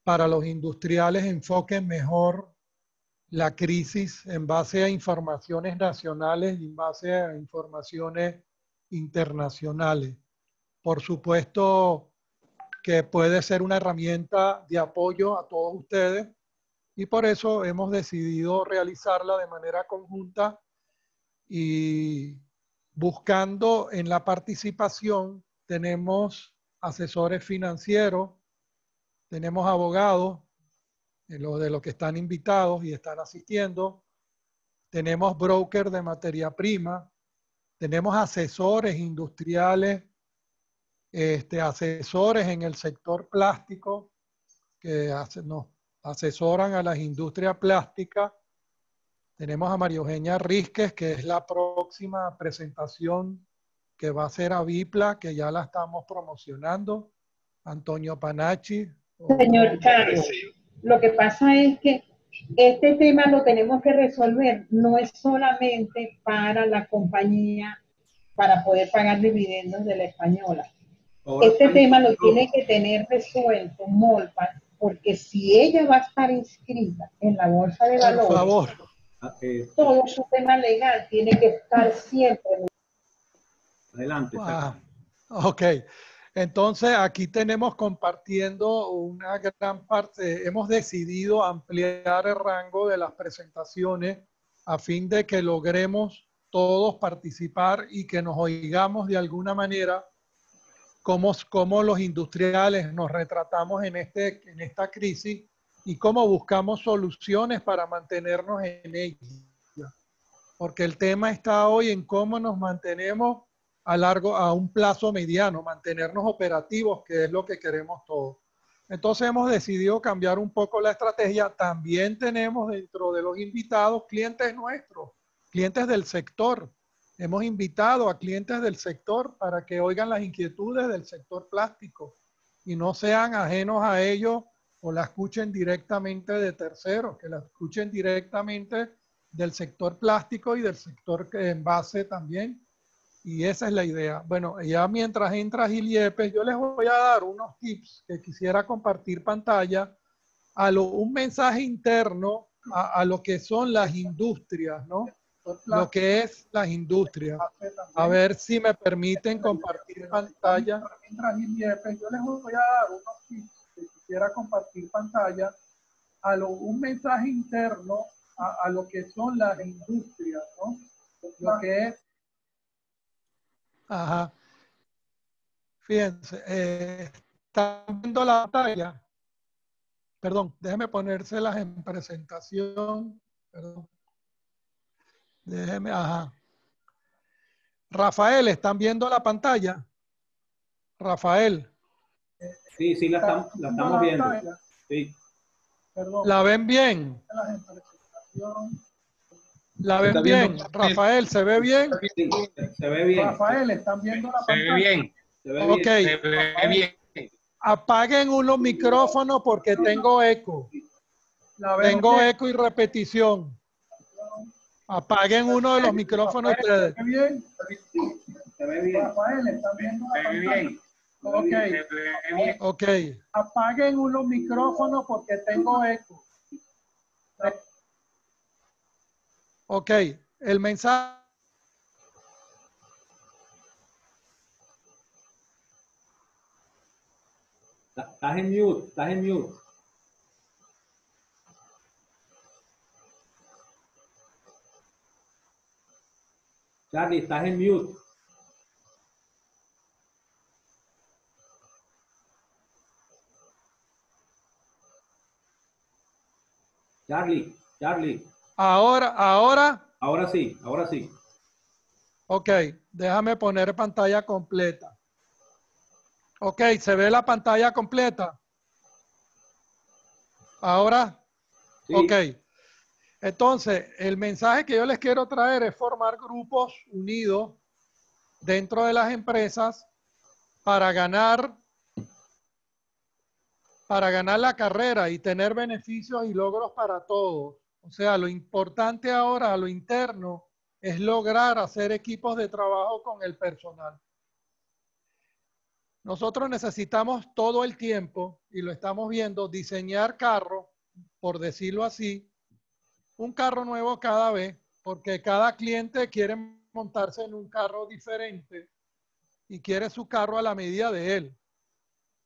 para los industriales enfoquen mejor la crisis en base a informaciones nacionales y en base a informaciones internacionales. Por supuesto que puede ser una herramienta de apoyo a todos ustedes y por eso hemos decidido realizarla de manera conjunta y buscando en la participación tenemos asesores financieros, tenemos abogados, de los que están invitados y están asistiendo, tenemos brokers de materia prima, tenemos asesores industriales, asesores en el sector plástico que nos asesoran a las industrias plásticas. Tenemos a María Eugenia Rísquez, que es la próxima presentación que va a ser a Bipla, que ya la estamos promocionando. Antonio Panacci. Señor Carlos, lo que pasa es que este tema lo tenemos que resolver, no es solamente para la compañía, para poder pagar dividendos de la española. Este tema lo tiene que tener resuelto Molpa, porque si ella va a estar inscrita en la bolsa de valores, por favor, todo su tema legal tiene que estar siempre. Adelante. Ok. Entonces, aquí tenemos compartiendo una gran parte. Hemos decidido ampliar el rango de las presentaciones a fin de que logremos todos participar y que nos oigamos de alguna manera cómo los industriales nos retratamos en esta crisis y cómo buscamos soluciones para mantenernos en ella. Porque el tema está hoy en cómo nos mantenemos a un plazo mediano, mantenernos operativos, que es lo que queremos todos. Entonces hemos decidido cambiar un poco la estrategia. También tenemos dentro de los invitados clientes nuestros, clientes del sector. Hemos invitado a clientes del sector para que oigan las inquietudes del sector plástico y no sean ajenos a ellos o la escuchen directamente de terceros, que la escuchen directamente del sector plástico y del sector envase también. Y esa es la idea. Bueno, ya mientras entra Gil Yepes, yo les voy a dar unos tips que quisiera compartir pantalla, un mensaje interno a lo que son las industrias, ¿no? Lo que es las industrias. A ver si me permiten compartir pantalla. Mientras Gil Yepes, yo les voy a dar unos tips que quisiera compartir pantalla, un mensaje interno a lo que son las industrias, ¿no? Lo que es. Ajá. Fíjense, están viendo la pantalla. Perdón, déjenme ponérselas en presentación. Perdón. Déjenme, ajá. Rafael, ¿están viendo la pantalla? Rafael. Sí, sí, la estamos viendo. Sí. ¿La ven bien? ¿La ven bien? Rafael, ¿se ve bien? Sí, se ve bien. Rafael, ¿están viendo la pantalla? Se ve bien. Se ve bien. Ok. Se ve bien. Apaguen unos micrófonos porque tengo eco. Tengo eco y repetición. Apaguen uno de los micrófonos ustedes. Se ve bien. Rafael, ¿están viendo la Se ve bien. pantalla? Se ve bien. Ok. Apaguen unos micrófonos porque tengo eco. Ok. El mensaje. Estás en mute, estás en mute. Charlie, estás en mute. Charlie. Ahora. Ahora sí, ahora sí. Ok, déjame poner pantalla completa. Ok, ¿se ve la pantalla completa? Ahora. Sí. Ok. Entonces, el mensaje que yo les quiero traer es formar grupos unidos dentro de las empresas para ganar la carrera y tener beneficios y logros para todos. O sea, lo importante ahora, a lo interno, es lograr hacer equipos de trabajo con el personal. Nosotros necesitamos todo el tiempo, y lo estamos viendo, diseñar carros, por decirlo así, un carro nuevo cada vez, porque cada cliente quiere montarse en un carro diferente y quiere su carro a la medida de él.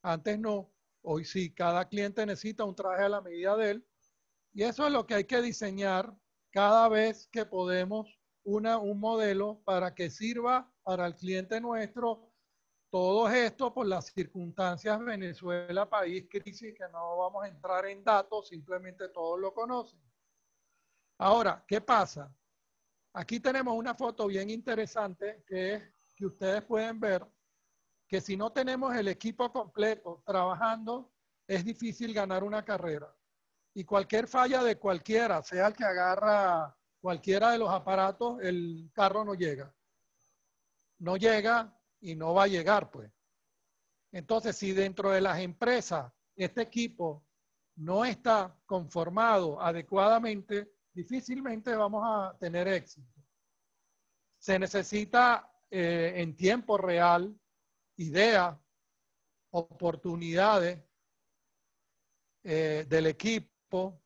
Antes no, hoy sí, cada cliente necesita un traje a la medida de él, y eso es lo que hay que diseñar cada vez que podemos un modelo para que sirva para el cliente nuestro. Todo esto por las circunstancias Venezuela, país, crisis, que no vamos a entrar en datos, simplemente todos lo conocen. Ahora, ¿qué pasa? Aquí tenemos una foto bien interesante que ustedes pueden ver que si no tenemos el equipo completo trabajando, es difícil ganar una carrera. Y cualquier falla de cualquiera, sea el que agarra cualquiera de los aparatos, el carro no llega. No llega y no va a llegar, pues. Entonces, si dentro de las empresas este equipo no está conformado adecuadamente, difícilmente vamos a tener éxito. Se necesita en tiempo real ideas, oportunidades del equipo,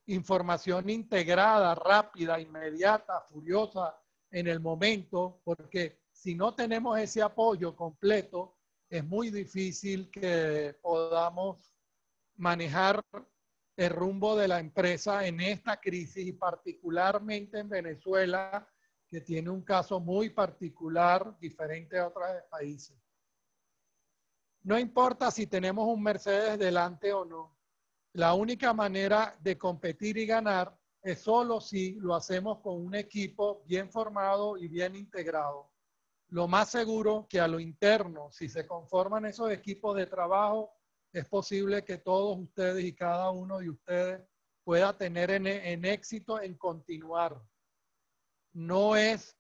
información integrada, rápida, inmediata, furiosa en el momento, porque si no tenemos ese apoyo completo, es muy difícil que podamos manejar el rumbo de la empresa en esta crisis, y particularmente en Venezuela, que tiene un caso muy particular, diferente a otros países. No importa si tenemos un Mercedes delante o no, la única manera de competir y ganar es solo si lo hacemos con un equipo bien formado y bien integrado. Lo más seguro que a lo interno, si se conforman esos equipos de trabajo, es posible que todos ustedes y cada uno de ustedes pueda tener en éxito en continuar. No es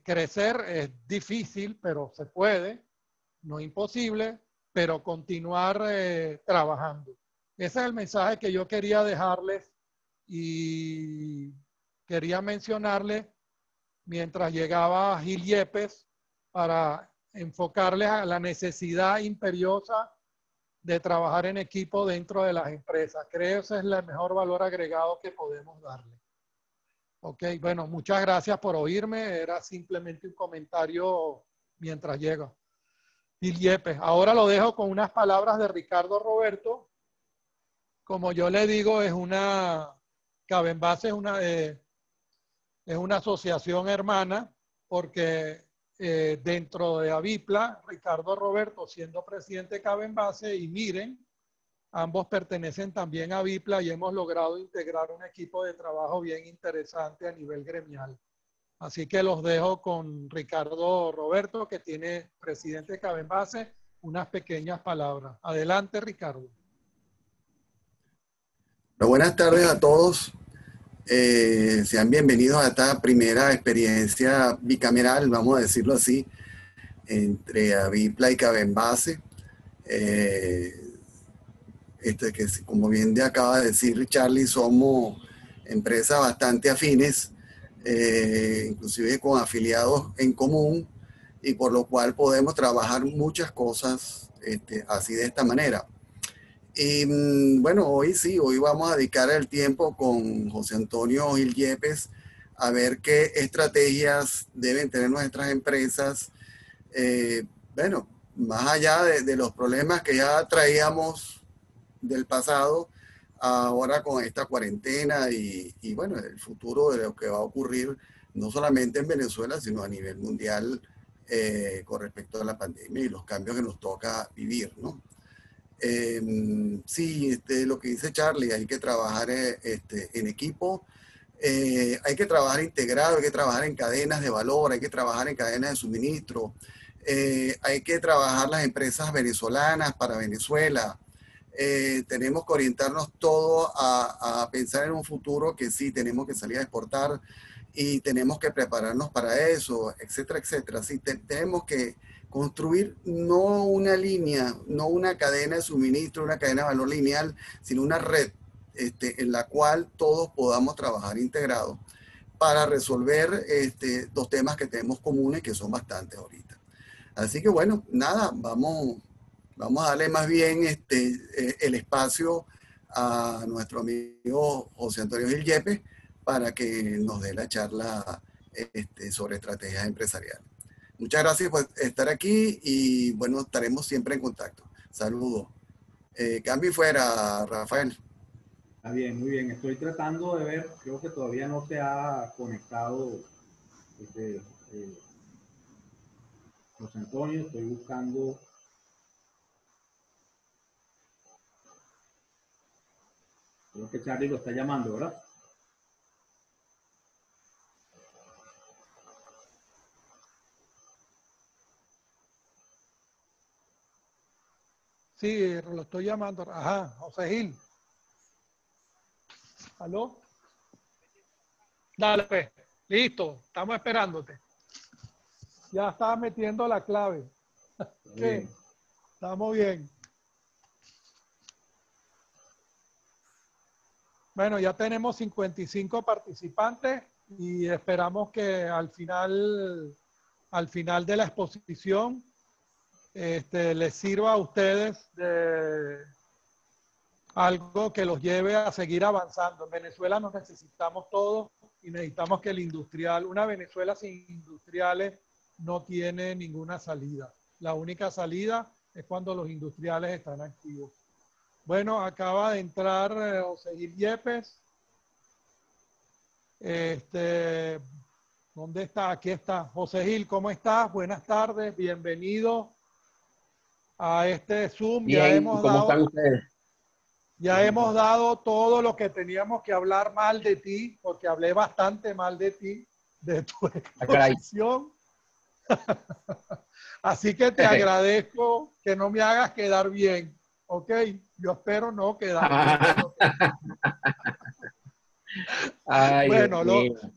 crecer, es difícil, pero se puede, no imposible, pero continuar trabajando. Ese es el mensaje que yo quería dejarles y quería mencionarles mientras llegaba Gil Yepes para enfocarles a la necesidad imperiosa de trabajar en equipo dentro de las empresas. Creo que ese es el mejor valor agregado que podemos darle. Ok, bueno, muchas gracias por oírme. Era simplemente un comentario mientras llego. Gil Yepes. Ahora lo dejo con unas palabras de Ricardo Roberto. Como yo le digo, Cabenbase es una asociación hermana, porque dentro de Avipla, Ricardo Roberto siendo presidente de Cabenbase, y Miren, ambos pertenecen también a Avipla, y hemos logrado integrar un equipo de trabajo bien interesante a nivel gremial. Así que los dejo con Ricardo Roberto, que tiene presidente de Cabenbase, unas pequeñas palabras. Adelante, Ricardo. Buenas tardes a todos. Sean bienvenidos a esta primera experiencia bicameral, vamos a decirlo así, entre Avipla y Cabenbase. Que como bien acaba de decir Charlie, somos empresas bastante afines, inclusive con afiliados en común, y por lo cual podemos trabajar muchas cosas así de esta manera. Y bueno, hoy vamos a dedicar el tiempo con José Antonio Gil Yepes a ver qué estrategias deben tener nuestras empresas, bueno, más allá de los problemas que ya traíamos del pasado, ahora con esta cuarentena y bueno, el futuro de lo que va a ocurrir no solamente en Venezuela, sino a nivel mundial con respecto a la pandemia y los cambios que nos toca vivir, ¿no? Sí, lo que dice Charlie, hay que trabajar en equipo, hay que trabajar integrado, hay que trabajar en cadenas de valor, hay que trabajar en cadenas de suministro, hay que trabajar las empresas venezolanas para Venezuela. Tenemos que orientarnos todo a pensar en un futuro que sí, tenemos que salir a exportar y tenemos que prepararnos para eso, etcétera, etcétera. Sí, tenemos que construir no una línea, no una cadena de suministro, una cadena de valor lineal, sino una red en la cual todos podamos trabajar integrados para resolver dos temas que tenemos comunes, que son bastantes ahorita. Así que bueno, nada, vamos a darle más bien el espacio a nuestro amigo José Antonio Gil Yepes para que nos dé la charla sobre estrategias empresariales. Muchas gracias por estar aquí y bueno, estaremos siempre en contacto. Saludos. Cambio y fuera, Rafael. Está bien, muy bien. Estoy tratando de ver, creo que todavía no se ha conectado José Antonio. Estoy buscando. Creo que Charlie lo está llamando, ¿verdad? Sí, lo estoy llamando. Ajá, José Gil. ¿Aló? Dale, pues. Listo, estamos esperándote. Ya estaba metiendo la clave. Bien. Estamos bien. Bueno, ya tenemos 55 participantes y esperamos que al final de la exposición les sirva a ustedes de algo que los lleve a seguir avanzando. En Venezuela nos necesitamos todos y necesitamos que el industrial, una Venezuela sin industriales no tiene ninguna salida. La única salida es cuando los industriales están activos. Bueno, acaba de entrar José Gil Yepes. ¿Dónde está? Aquí está. José Gil, ¿cómo estás? Buenas tardes, bienvenido a este Zoom. Bien, ¿cómo están ustedes? Ya hemos dado todo lo que teníamos que hablar mal de ti, porque hablé bastante mal de ti, de tu exposición. Así que te agradezco que no me hagas quedar bien, ¿ok? Yo espero no quedar bien. Ay, Bueno,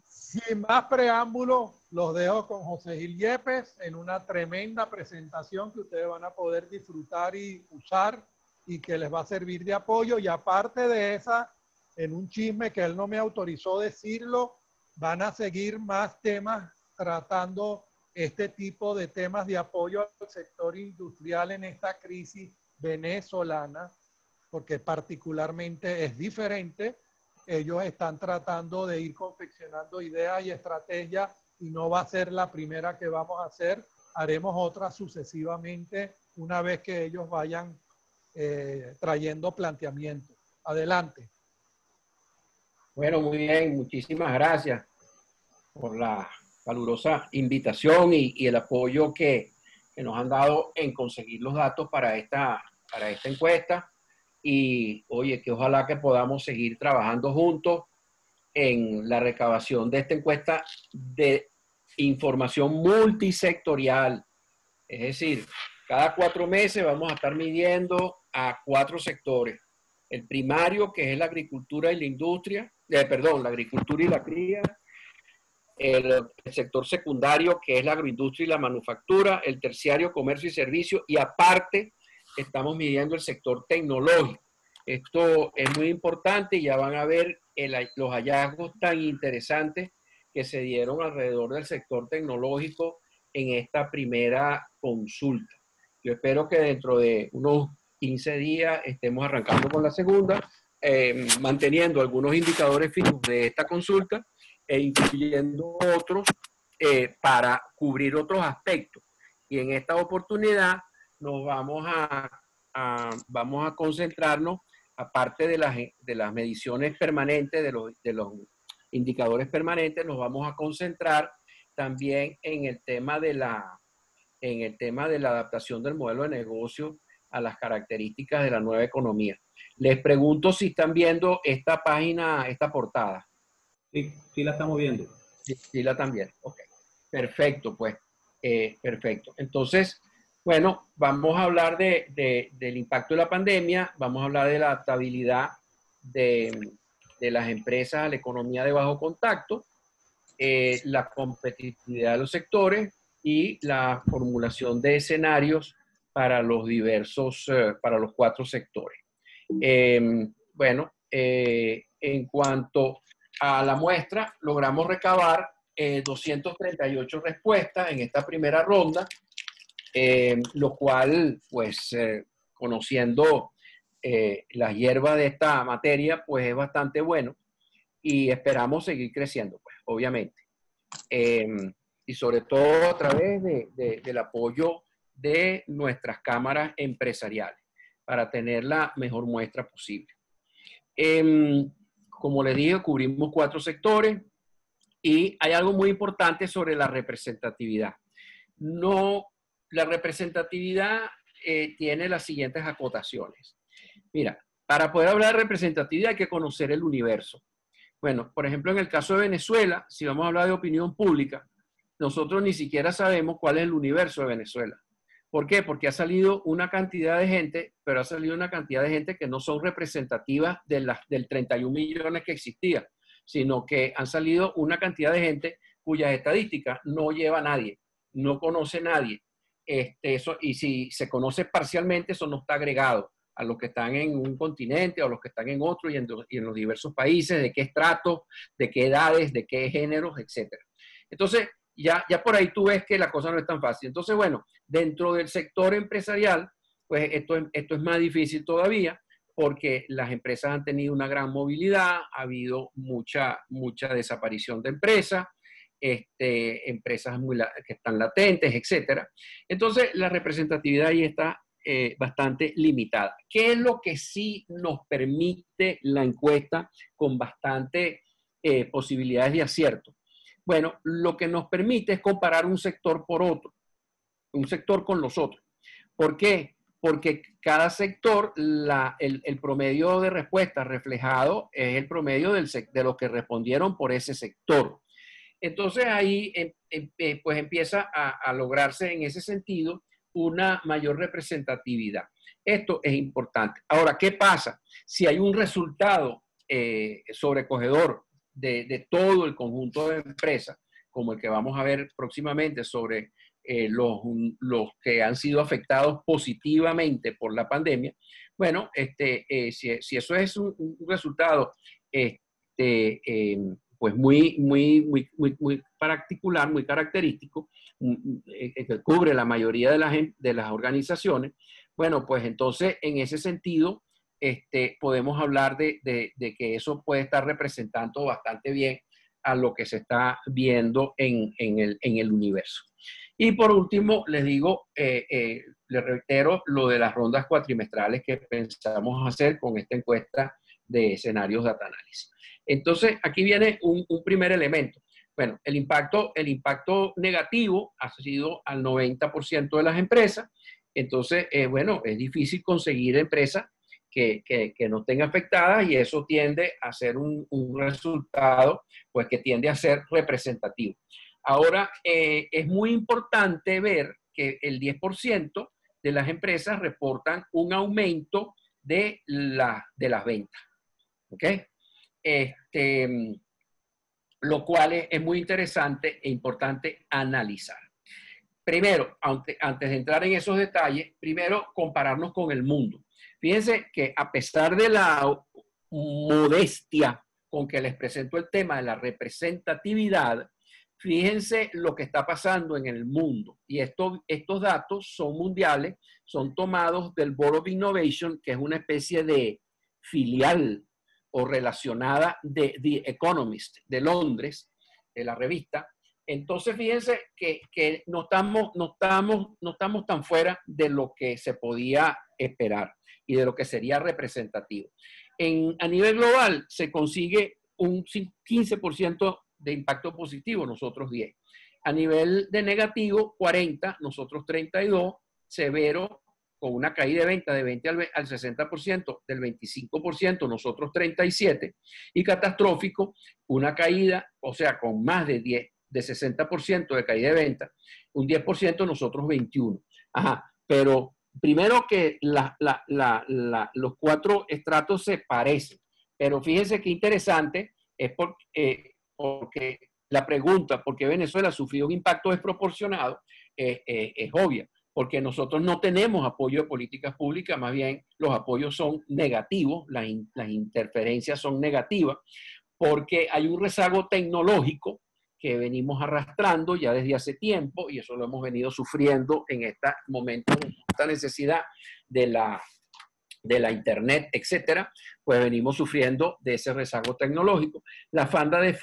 sin más preámbulos, los dejo con José Gil Yepes en una tremenda presentación que ustedes van a poder disfrutar y usar y que les va a servir de apoyo. Y aparte de esa, en un chisme que él no me autorizó decirlo, van a seguir más temas tratando este tipo de temas de apoyo al sector industrial en esta crisis venezolana, porque particularmente es diferente. Ellos están tratando de ir confeccionando ideas y estrategias y no va a ser la primera que vamos a hacer. Haremos otras sucesivamente una vez que ellos vayan trayendo planteamientos. Adelante. Bueno, muy bien. Muchísimas gracias por la calurosa invitación y el apoyo que nos han dado en conseguir los datos para esta encuesta. Y oye, que ojalá que podamos seguir trabajando juntos en la recabación de esta encuesta de información multisectorial. Es decir, cada 4 meses vamos a estar midiendo a 4 sectores. El primario, que es la agricultura y la industria, la agricultura y la cría. El sector secundario, que es la agroindustria y la manufactura. El terciario, comercio y servicio. Y aparte, estamos midiendo el sector tecnológico. Esto es muy importante y ya van a ver los hallazgos tan interesantes que se dieron alrededor del sector tecnológico en esta primera consulta. Yo espero que dentro de unos 15 días estemos arrancando con la segunda, manteniendo algunos indicadores fijos de esta consulta e incluyendo otros para cubrir otros aspectos. Y en esta oportunidad nos vamos a concentrarnos, aparte de las mediciones permanentes, de los indicadores permanentes, nos vamos a concentrar también en el tema de la adaptación del modelo de negocio a las características de la nueva economía. Les pregunto si están viendo esta página, esta portada. Sí, sí la estamos viendo. Sí la están viendo. Ok. Perfecto, pues. Perfecto. Entonces, bueno, vamos a hablar del impacto de la pandemia, vamos a hablar de la adaptabilidad de las empresas a la economía de bajo contacto, la competitividad de los sectores y la formulación de escenarios para los para los 4 sectores. Bueno, en cuanto a la muestra, logramos recabar 238 respuestas en esta primera ronda. lo cual, pues, conociendo la hierba de esta materia, pues es bastante bueno y esperamos seguir creciendo, pues, obviamente. Y sobre todo a través del apoyo de nuestras cámaras empresariales para tener la mejor muestra posible. Como les dije, cubrimos 4 sectores y hay algo muy importante sobre la representatividad. La representatividad tiene las siguientes acotaciones. Mira, para poder hablar de representatividad hay que conocer el universo. Bueno, por ejemplo, en el caso de Venezuela, si vamos a hablar de opinión pública, nosotros ni siquiera sabemos cuál es el universo de Venezuela. ¿Por qué? Porque ha salido una cantidad de gente, pero ha salido una cantidad de gente que no son representativas del 31 millones que existía, sino que han salido una cantidad de gente cuyas estadísticas no lleva nadie, no conoce nadie. Y si se conoce parcialmente, eso no está agregado a los que están en un continente o a los que están en otro y en los diversos países, de qué estratos, de qué edades, de qué géneros, etc. Entonces, ya por ahí tú ves que la cosa no es tan fácil. Entonces, bueno, dentro del sector empresarial, pues esto es más difícil todavía porque las empresas han tenido una gran movilidad, ha habido mucha desaparición de empresas, empresas que están latentes, etc. Entonces, la representatividad ahí está bastante limitada. ¿Qué es lo que sí nos permite la encuesta con bastante posibilidades de acierto? Bueno, lo que nos permite es comparar un sector por otro, un sector con los otros. ¿Por qué? Porque cada sector, el promedio de respuesta reflejado es el promedio de los que respondieron por ese sector. Entonces ahí pues empieza a lograrse en ese sentido una mayor representatividad. Esto es importante. Ahora, ¿qué pasa? Si hay un resultado sobrecogedor de todo el conjunto de empresas, como el que vamos a ver próximamente sobre los que han sido afectados positivamente por la pandemia, bueno, si eso es un resultado pues muy particular, muy característico, que cubre la mayoría de las organizaciones, bueno, pues entonces en ese sentido podemos hablar de que eso puede estar representando bastante bien a lo que se está viendo en el universo. Y por último, les digo, les reitero lo de las rondas cuatrimestrales que pensamos hacer con esta encuesta de escenarios data análisis. Entonces, aquí viene un primer elemento. Bueno, el impacto negativo ha sido al 90% de las empresas. Entonces, bueno, es difícil conseguir empresas que no estén afectadas y eso tiende a ser un resultado pues que tiende a ser representativo. Ahora, es muy importante ver que el 10% de las empresas reportan un aumento de las ventas. ¿Ok? Lo cual es muy interesante e importante analizar. Primero, antes de entrar en esos detalles, primero compararnos con el mundo. Fíjense que a pesar de la modestia con que les presento el tema de la representatividad, fíjense lo que está pasando en el mundo. Y estos datos son mundiales, son tomados del Board of Innovation, que es una especie de filial o relacionada de The Economist de Londres, de la revista. Entonces, fíjense que no estamos tan fuera de lo que se podía esperar y de lo que sería representativo. A nivel global se consigue un 15% de impacto positivo, nosotros 10. A nivel de negativo, 40, nosotros 32, severo, con una caída de venta de 20 al 60%, del 25%, nosotros 37, y catastrófico, una caída, o sea, con más de 60% de caída de venta, un 10%, nosotros 21. Ajá, pero primero que los 4 estratos se parecen, pero fíjense qué interesante es porque la pregunta, ¿por qué Venezuela sufrió un impacto desproporcionado? Es obvia, porque nosotros no tenemos apoyo de políticas públicas, más bien los apoyos son negativos, las interferencias son negativas, porque hay un rezago tecnológico que venimos arrastrando ya desde hace tiempo, y eso lo hemos venido sufriendo en este momento, esta necesidad de la Internet, etcétera, pues venimos sufriendo de ese rezago tecnológico. La falta de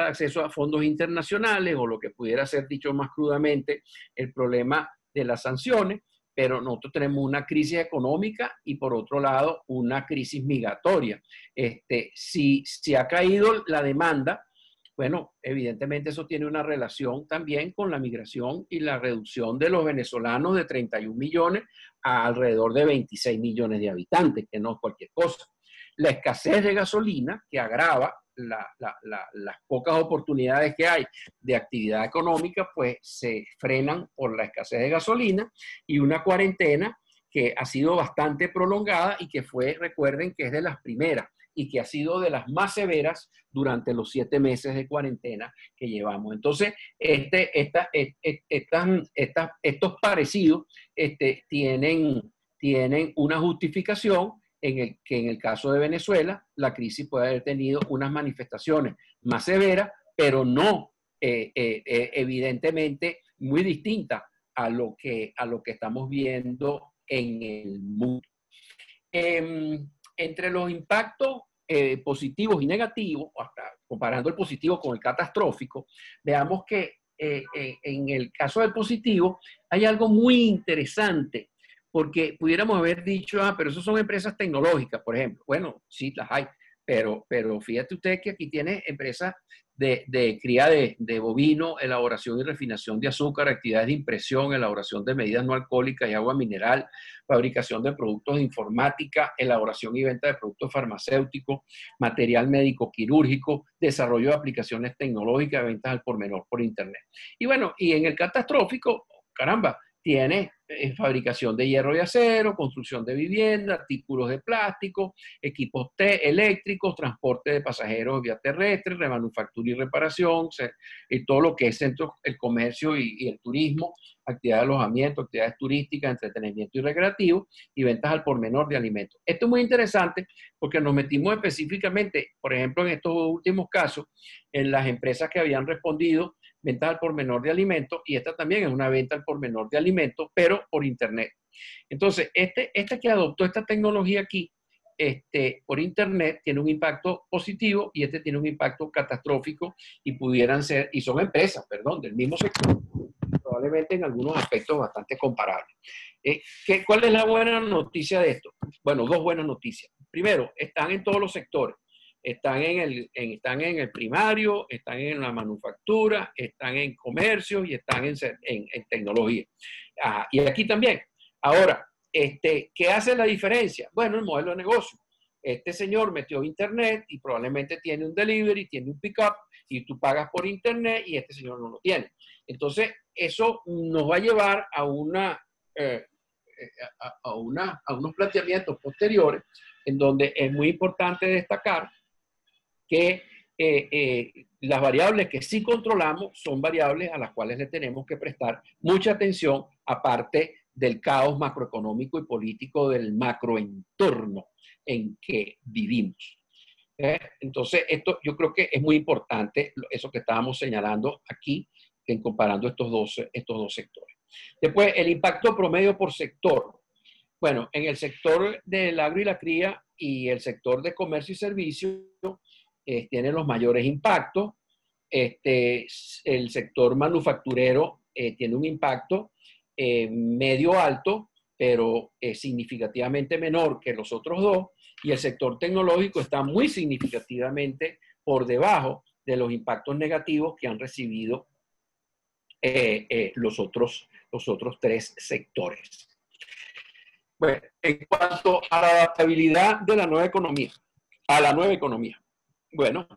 acceso a fondos internacionales, o lo que pudiera ser dicho más crudamente, el problema de las sanciones, pero nosotros tenemos una crisis económica y por otro lado una crisis migratoria. Si ha caído la demanda, bueno, evidentemente eso tiene una relación también con la migración y la reducción de los venezolanos de 31 millones a alrededor de 26 millones de habitantes, que no es cualquier cosa. La escasez de gasolina, que agrava las pocas oportunidades que hay de actividad económica, pues se frenan por la escasez de gasolina, y una cuarentena que ha sido bastante prolongada y que fue, recuerden, que es de las primeras y que ha sido de las más severas durante los 7 meses de cuarentena que llevamos. Entonces, estos parecidos tienen una justificación que en el caso de Venezuela la crisis puede haber tenido unas manifestaciones más severas, pero no evidentemente muy distintas a lo que estamos viendo en el mundo. Entre los impactos positivos y negativos, hasta comparando el positivo con el catastrófico, veamos que en el caso del positivo hay algo muy interesante, porque pudiéramos haber dicho, pero eso son empresas tecnológicas, por ejemplo. Bueno, sí, las hay, pero fíjate usted que aquí tiene empresas de cría de bovino, elaboración y refinación de azúcar, actividades de impresión, elaboración de medidas no alcohólicas y agua mineral, fabricación de productos de informática, elaboración y venta de productos farmacéuticos, material médico quirúrgico, desarrollo de aplicaciones tecnológicas, ventas al por menor por internet. Y bueno, y en el catastrófico, caramba, tiene fabricación de hierro y acero, construcción de vivienda, artículos de plástico, equipos eléctricos, transporte de pasajeros vía terrestre, remanufactura y reparación, y todo lo que es el comercio y el turismo, actividades de alojamiento, actividades turísticas, entretenimiento y recreativo, y ventas al por menor de alimentos. Esto es muy interesante porque nos metimos específicamente, por ejemplo, en estos últimos casos, en las empresas que habían respondido ventas al por menor de alimentos, y esta también es una venta al por menor de alimentos, pero por internet. Entonces, este que adoptó esta tecnología aquí, por internet, tiene un impacto positivo, y este tiene un impacto catastrófico, y pudieran ser, y son empresas, perdón, del mismo sector, probablemente en algunos aspectos bastante comparables. ¿Cuál es la buena noticia de esto? Bueno, dos buenas noticias. Primero, están en todos los sectores. Están en el primario, están en la manufactura, están en comercio y están en tecnología. Y aquí también. Ahora, ¿qué hace la diferencia? Bueno, el modelo de negocio. Este señor metió internet y probablemente tiene un delivery, tiene un pick-up, y tú pagas por internet, y este señor no lo tiene. Entonces, eso nos va a llevar a unos planteamientos posteriores, en donde es muy importante destacar que las variables que sí controlamos son variables a las cuales le tenemos que prestar mucha atención, aparte del caos macroeconómico y político del macroentorno en que vivimos. Entonces, esto yo creo que es muy importante, eso que estábamos señalando aquí, en comparando estos dos sectores. Después, el impacto promedio por sector. Bueno, en el sector del agro y la cría y el sector de comercio y servicios, tiene los mayores impactos. El sector manufacturero tiene un impacto medio alto, pero significativamente menor que los otros dos, y el sector tecnológico está muy significativamente por debajo de los impactos negativos que han recibido los otros 3 sectores. Bueno, en cuanto a la adaptabilidad de la nueva economía, bueno,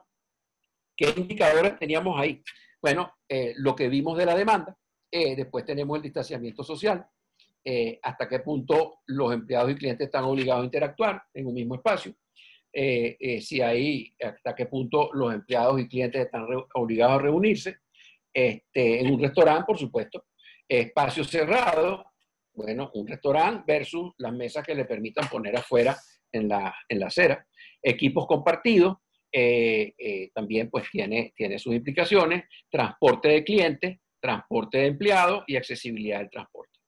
¿qué indicadores teníamos ahí? Bueno, lo que vimos de la demanda, después tenemos el distanciamiento social, hasta qué punto los empleados y clientes están obligados a interactuar en un mismo espacio, hasta qué punto los empleados y clientes están obligados a reunirse, en un restaurante, por supuesto, espacio cerrado, bueno, un restaurante versus las mesas que le permitan poner afuera en la acera, equipos compartidos, también pues tiene sus implicaciones, transporte de clientes, transporte de empleados y accesibilidad del transporte.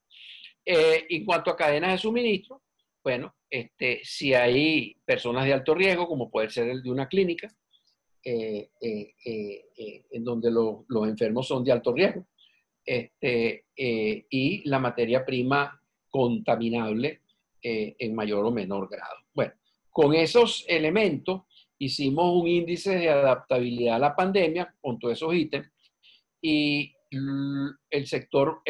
En cuanto a cadenas de suministro, bueno, si hay personas de alto riesgo, como puede ser el de una clínica, en donde los enfermos son de alto riesgo, y la materia prima contaminable en mayor o menor grado. Bueno, con esos elementos hicimos un índice de adaptabilidad a la pandemia con todos esos ítems y el sector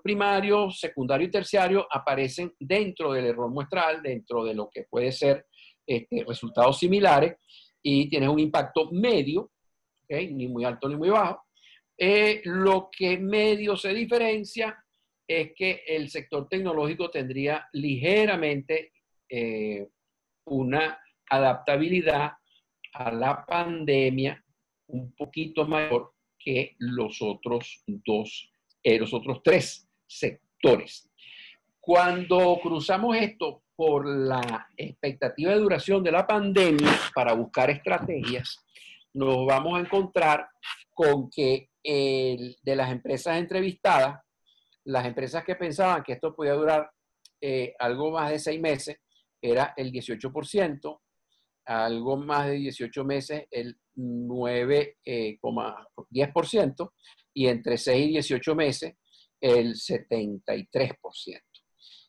primario, secundario y terciario aparecen dentro del error muestral, dentro de lo que puede ser resultados similares, y tienes un impacto medio, ¿okay? Ni muy alto ni muy bajo. Lo que medio se diferencia es que el sector tecnológico tendría ligeramente una adaptabilidad a la pandemia un poquito mayor que los otros tres sectores. Cuando cruzamos esto por la expectativa de duración de la pandemia para buscar estrategias, nos vamos a encontrar con que de las empresas entrevistadas, las empresas que pensaban que esto podía durar algo más de 6 meses, era el 18%, algo más de 18 meses el 9,10%, y entre 6 y 18 meses el 73%.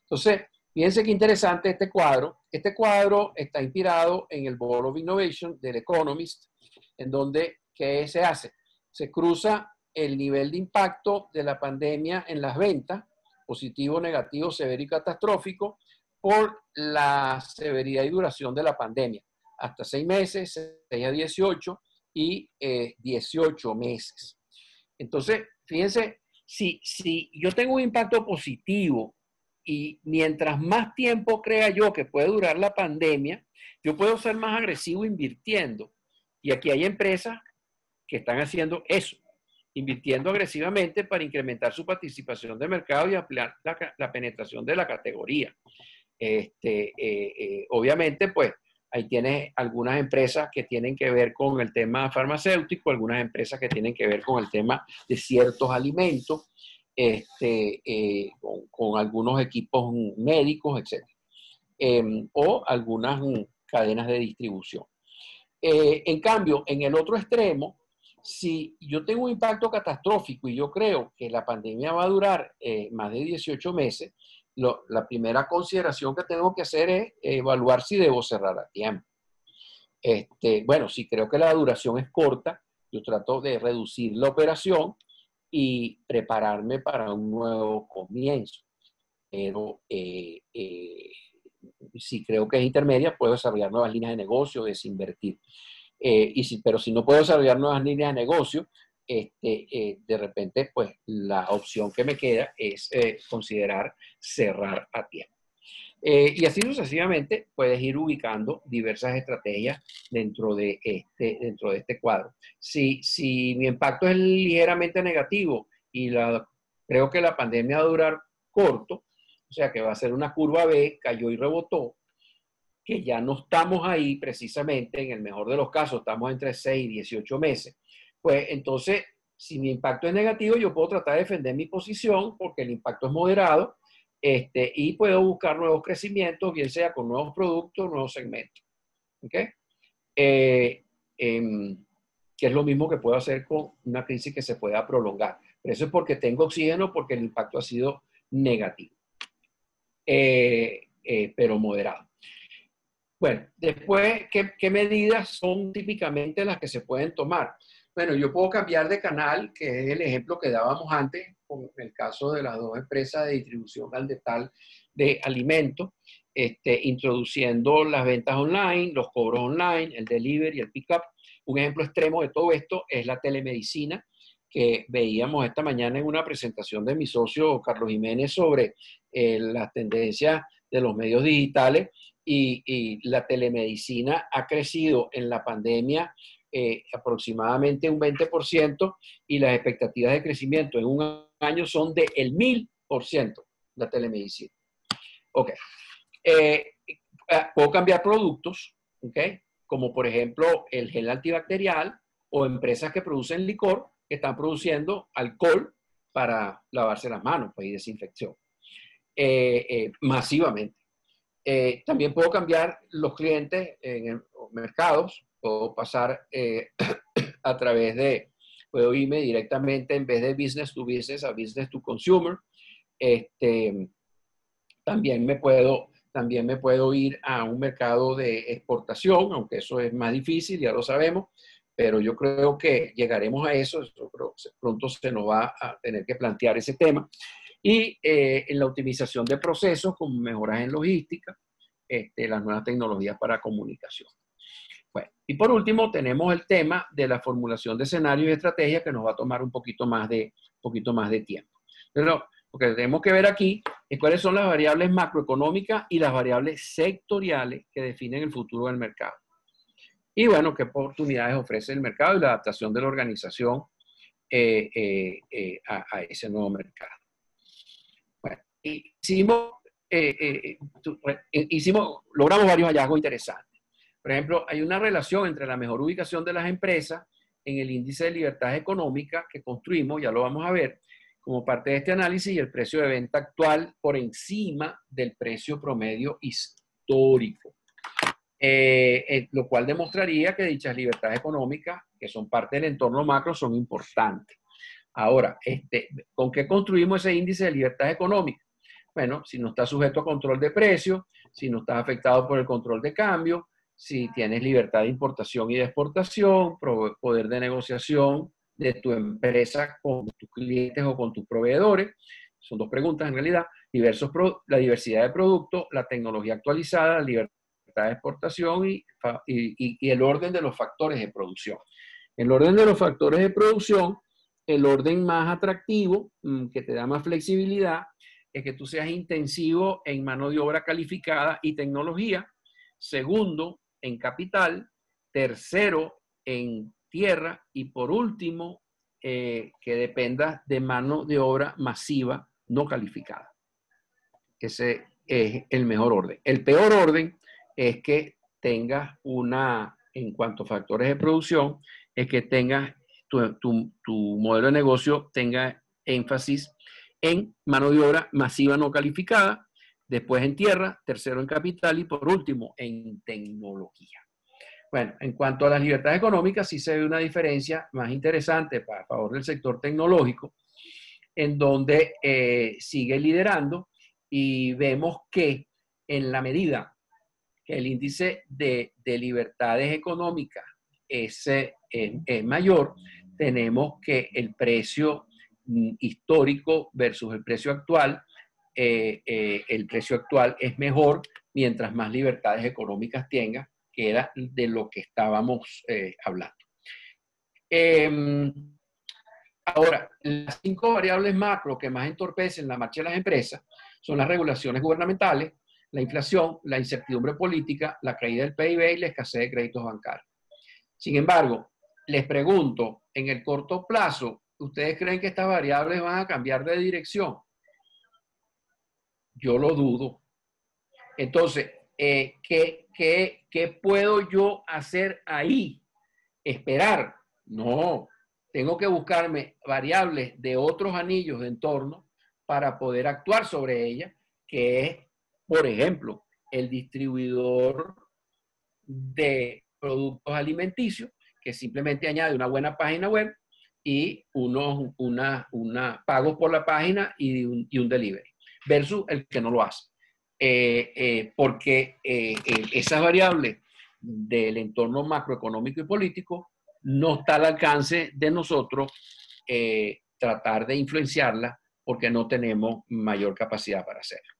Entonces, fíjense qué interesante este cuadro. Este cuadro está inspirado en el Board of Innovation del Economist, en donde, ¿qué se hace? Se cruza el nivel de impacto de la pandemia en las ventas, positivo, negativo, severo y catastrófico, por la severidad y duración de la pandemia. Hasta 6 meses, 6 a 18 y 18 meses. Entonces, fíjense, si yo tengo un impacto positivo y mientras más tiempo crea yo que puede durar la pandemia, yo puedo ser más agresivo invirtiendo. Y aquí hay empresas que están haciendo eso, invirtiendo agresivamente para incrementar su participación de mercado y ampliar la penetración de la categoría. Obviamente, pues, ahí tienes algunas empresas que tienen que ver con el tema farmacéutico, algunas empresas que tienen que ver con el tema de ciertos alimentos, con algunos equipos médicos, etc. O algunas cadenas de distribución. En cambio, en el otro extremo, si yo tengo un impacto catastrófico y yo creo que la pandemia va a durar más de 18 meses, la primera consideración que tengo que hacer es evaluar si debo cerrar a tiempo. Bueno, si creo que la duración es corta, yo trato de reducir la operación y prepararme para un nuevo comienzo. Pero si creo que es intermedia, puedo desarrollar nuevas líneas de negocio, desinvertir. Pero si no puedo desarrollar nuevas líneas de negocio, de repente, pues la opción que me queda es considerar cerrar a tiempo. Y así sucesivamente puedes ir ubicando diversas estrategias dentro de este cuadro. Si mi impacto es ligeramente negativo y creo que la pandemia va a durar corto, o sea que va a ser una curva B, cayó y rebotó, que ya no estamos ahí precisamente, en el mejor de los casos estamos entre 6 y 18 meses, pues entonces, si mi impacto es negativo, yo puedo tratar de defender mi posición porque el impacto es moderado, y puedo buscar nuevos crecimientos, bien sea con nuevos productos, nuevos segmentos. ¿Ok? Que es lo mismo que puedo hacer con una crisis que se pueda prolongar. Pero eso es porque tengo oxígeno, porque el impacto ha sido negativo, pero moderado. Bueno, después, ¿qué medidas son típicamente las que se pueden tomar? Bueno, yo puedo cambiar de canal, que es el ejemplo que dábamos antes, con el caso de las dos empresas de distribución al detalle de alimentos, introduciendo las ventas online, los cobros online, el delivery, el pick-up. Un ejemplo extremo de todo esto es la telemedicina, que veíamos esta mañana en una presentación de mi socio Carlos Jiménez sobre las tendencias de los medios digitales, y la telemedicina ha crecido en la pandemia aproximadamente un 20%, y las expectativas de crecimiento en un año son de el 1000% la telemedicina. Ok. Puedo cambiar productos, ¿ok? como por ejemplo el gel antibacterial o empresas que producen licor que están produciendo alcohol para lavarse las manos, pues, y desinfección masivamente. También puedo cambiar los clientes en mercados, puedo pasar a través de, puedo irme directamente en vez de business to business a business to consumer. También me puedo ir a un mercado de exportación, aunque eso es más difícil, ya lo sabemos, pero yo creo que llegaremos a eso. Yo creo que pronto se nos va a tener que plantear ese tema. Y en la optimización de procesos, con mejoras en logística, las nuevas tecnologías para comunicación. Bueno, y por último tenemos el tema de la formulación de escenarios y estrategias, que nos va a tomar un poquito más de tiempo. Pero lo que tenemos que ver aquí es cuáles son las variables macroeconómicas y las variables sectoriales que definen el futuro del mercado. Y bueno, qué oportunidades ofrece el mercado y la adaptación de la organización a ese nuevo mercado. Bueno, logramos varios hallazgos interesantes. Por ejemplo, hay una relación entre la mejor ubicación de las empresas en el índice de libertad económica que construimos, ya lo vamos a ver, como parte de este análisis, y el precio de venta actual por encima del precio promedio histórico. Lo cual demostraría que dichas libertades económicas, que son parte del entorno macro, son importantes. Ahora, ¿con qué construimos ese índice de libertad económica? Bueno, si no está sujeto a control de precios, si no estás afectado por el control de cambio, si tienes libertad de importación y de exportación, poder de negociación de tu empresa con tus clientes o con tus proveedores. Son dos preguntas en realidad. La diversidad de productos, la tecnología actualizada, la libertad de exportación y el orden de los factores de producción. El orden de los factores de producción, el orden más atractivo, que te da más flexibilidad, es que tú seas intensivo en mano de obra calificada y tecnología. Segundo, en capital. Tercero, en tierra. Y por último, que dependas de mano de obra masiva no calificada. Ese es el mejor orden. El peor orden es que tengas en cuanto a factores de producción, es que tengas tu modelo de negocio tenga énfasis en mano de obra masiva no calificada, después en tierra, tercero en capital y por último en tecnología. Bueno, en cuanto a las libertades económicas, sí se ve una diferencia más interesante a favor del sector tecnológico, en donde sigue liderando, y vemos que en la medida que el índice de libertades económicas es mayor, tenemos que el precio histórico versus el precio actual es mejor mientras más libertades económicas tenga, que era de lo que estábamos hablando. Ahora, las 5 variables macro que más entorpecen la marcha de las empresas son las regulaciones gubernamentales, la inflación, la incertidumbre política, la caída del PIB y la escasez de créditos bancarios. Sin embargo, les pregunto, en el corto plazo, ¿ustedes creen que estas variables van a cambiar de dirección? Yo lo dudo. Entonces, ¿qué puedo yo hacer ahí? ¿Esperar? No. Tengo que buscarme variables de otros anillos de entorno para poder actuar sobre ellas, que es, por ejemplo, el distribuidor de productos alimenticios, que simplemente añade una buena página web y pagos por la página y un delivery, versus el que no lo hace. Porque esas variables del entorno macroeconómico y político no está al alcance de nosotros tratar de influenciarla, porque no tenemos mayor capacidad para hacerlo.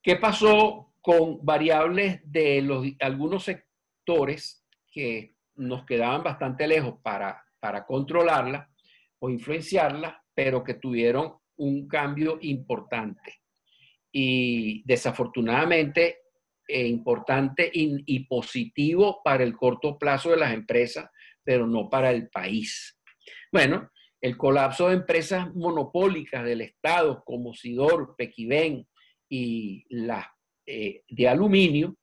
¿Qué pasó con variables de algunos sectores que nos quedaban bastante lejos para controlarla o influenciarla, pero que tuvieron un cambio importante? Y desafortunadamente importante y positivo para el corto plazo de las empresas, pero no para el país. Bueno, el colapso de empresas monopólicas del Estado como Sidor, Pequibén y las de aluminio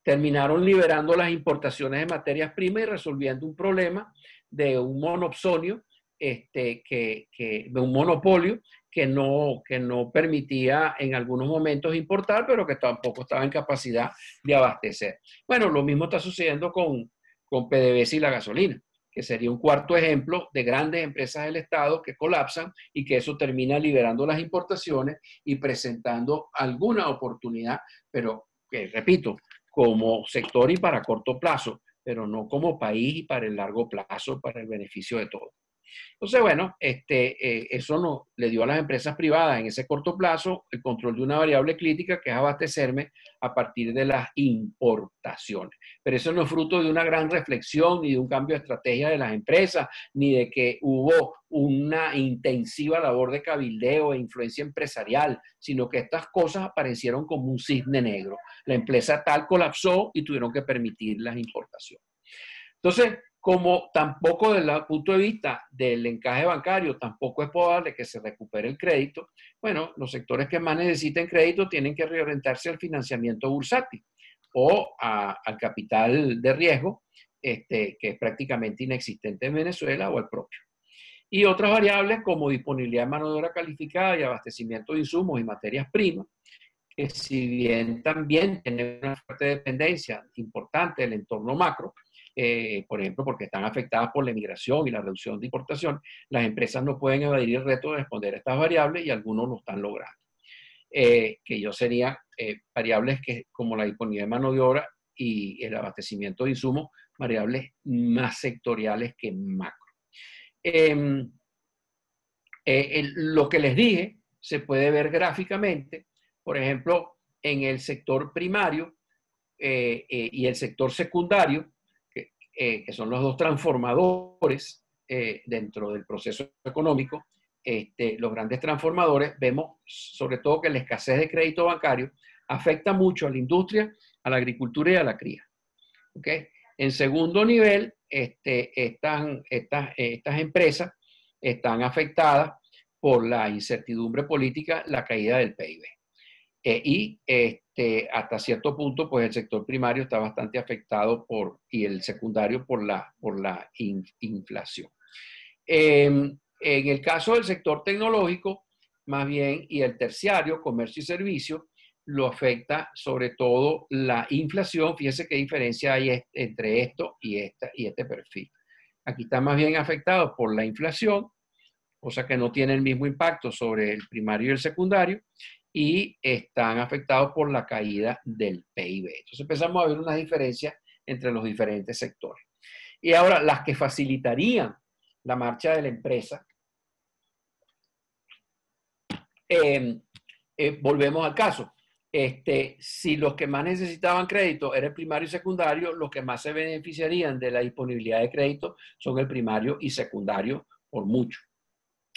terminaron liberando las importaciones de materias primas y resolviendo un problema de un monopsonio, de un monopolio que no permitía en algunos momentos importar, pero que tampoco estaba en capacidad de abastecer. Bueno, lo mismo está sucediendo con PDVSA y la gasolina, que sería un cuarto ejemplo de grandes empresas del Estado que colapsan y que eso termina liberando las importaciones y presentando alguna oportunidad, pero que, repito, como sector y para corto plazo, pero no como país y para el largo plazo, para el beneficio de todos. Entonces, bueno, eso le dio a las empresas privadas en ese corto plazo el control de una variable crítica que es abastecerme a partir de las importaciones. Pero eso no es fruto de una gran reflexión ni de un cambio de estrategia de las empresas, ni de que hubo una intensiva labor de cabildeo e influencia empresarial, sino que estas cosas aparecieron como un cisne negro. La empresa tal colapsó y tuvieron que permitir las importaciones. Entonces, como tampoco desde el punto de vista del encaje bancario, tampoco es probable que se recupere el crédito, bueno, los sectores que más necesiten crédito tienen que reorientarse al financiamiento bursátil o al capital de riesgo, que es prácticamente inexistente en Venezuela, o al propio. Y otras variables como disponibilidad de mano de obra calificada y abastecimiento de insumos y materias primas, que si bien también tienen una fuerte dependencia importante del entorno macro, por ejemplo, porque están afectadas por la emigración y la reducción de importación, las empresas no pueden evadir el reto de responder a estas variables y algunos lo están logrando. Que yo sería variables que, como la disponibilidad de mano de obra y el abastecimiento de insumos, variables más sectoriales que macro. Lo que les dije se puede ver gráficamente, por ejemplo, en el sector primario y el sector secundario, que son los dos transformadores dentro del proceso económico. Los grandes transformadores, vemos sobre todo que la escasez de crédito bancario afecta mucho a la industria, a la agricultura y a la cría. ¿Okay? En segundo nivel, estas empresas están afectadas por la incertidumbre política, la caída del PIB. Hasta cierto punto, pues el sector primario está bastante afectado y el secundario por la inflación. En el caso del sector tecnológico, más bien, y el terciario, comercio y servicio, lo afecta sobre todo la inflación. Fíjese qué diferencia hay entre esto y este perfil. Aquí está más bien afectado por la inflación, cosa que no tiene el mismo impacto sobre el primario y el secundario, y están afectados por la caída del PIB. Entonces empezamos a ver una diferencia entre los diferentes sectores. Y ahora, las que facilitarían la marcha de la empresa, volvemos al caso. Si los que más necesitaban crédito era el primario y secundario, los que más se beneficiarían de la disponibilidad de crédito son el primario y secundario por mucho.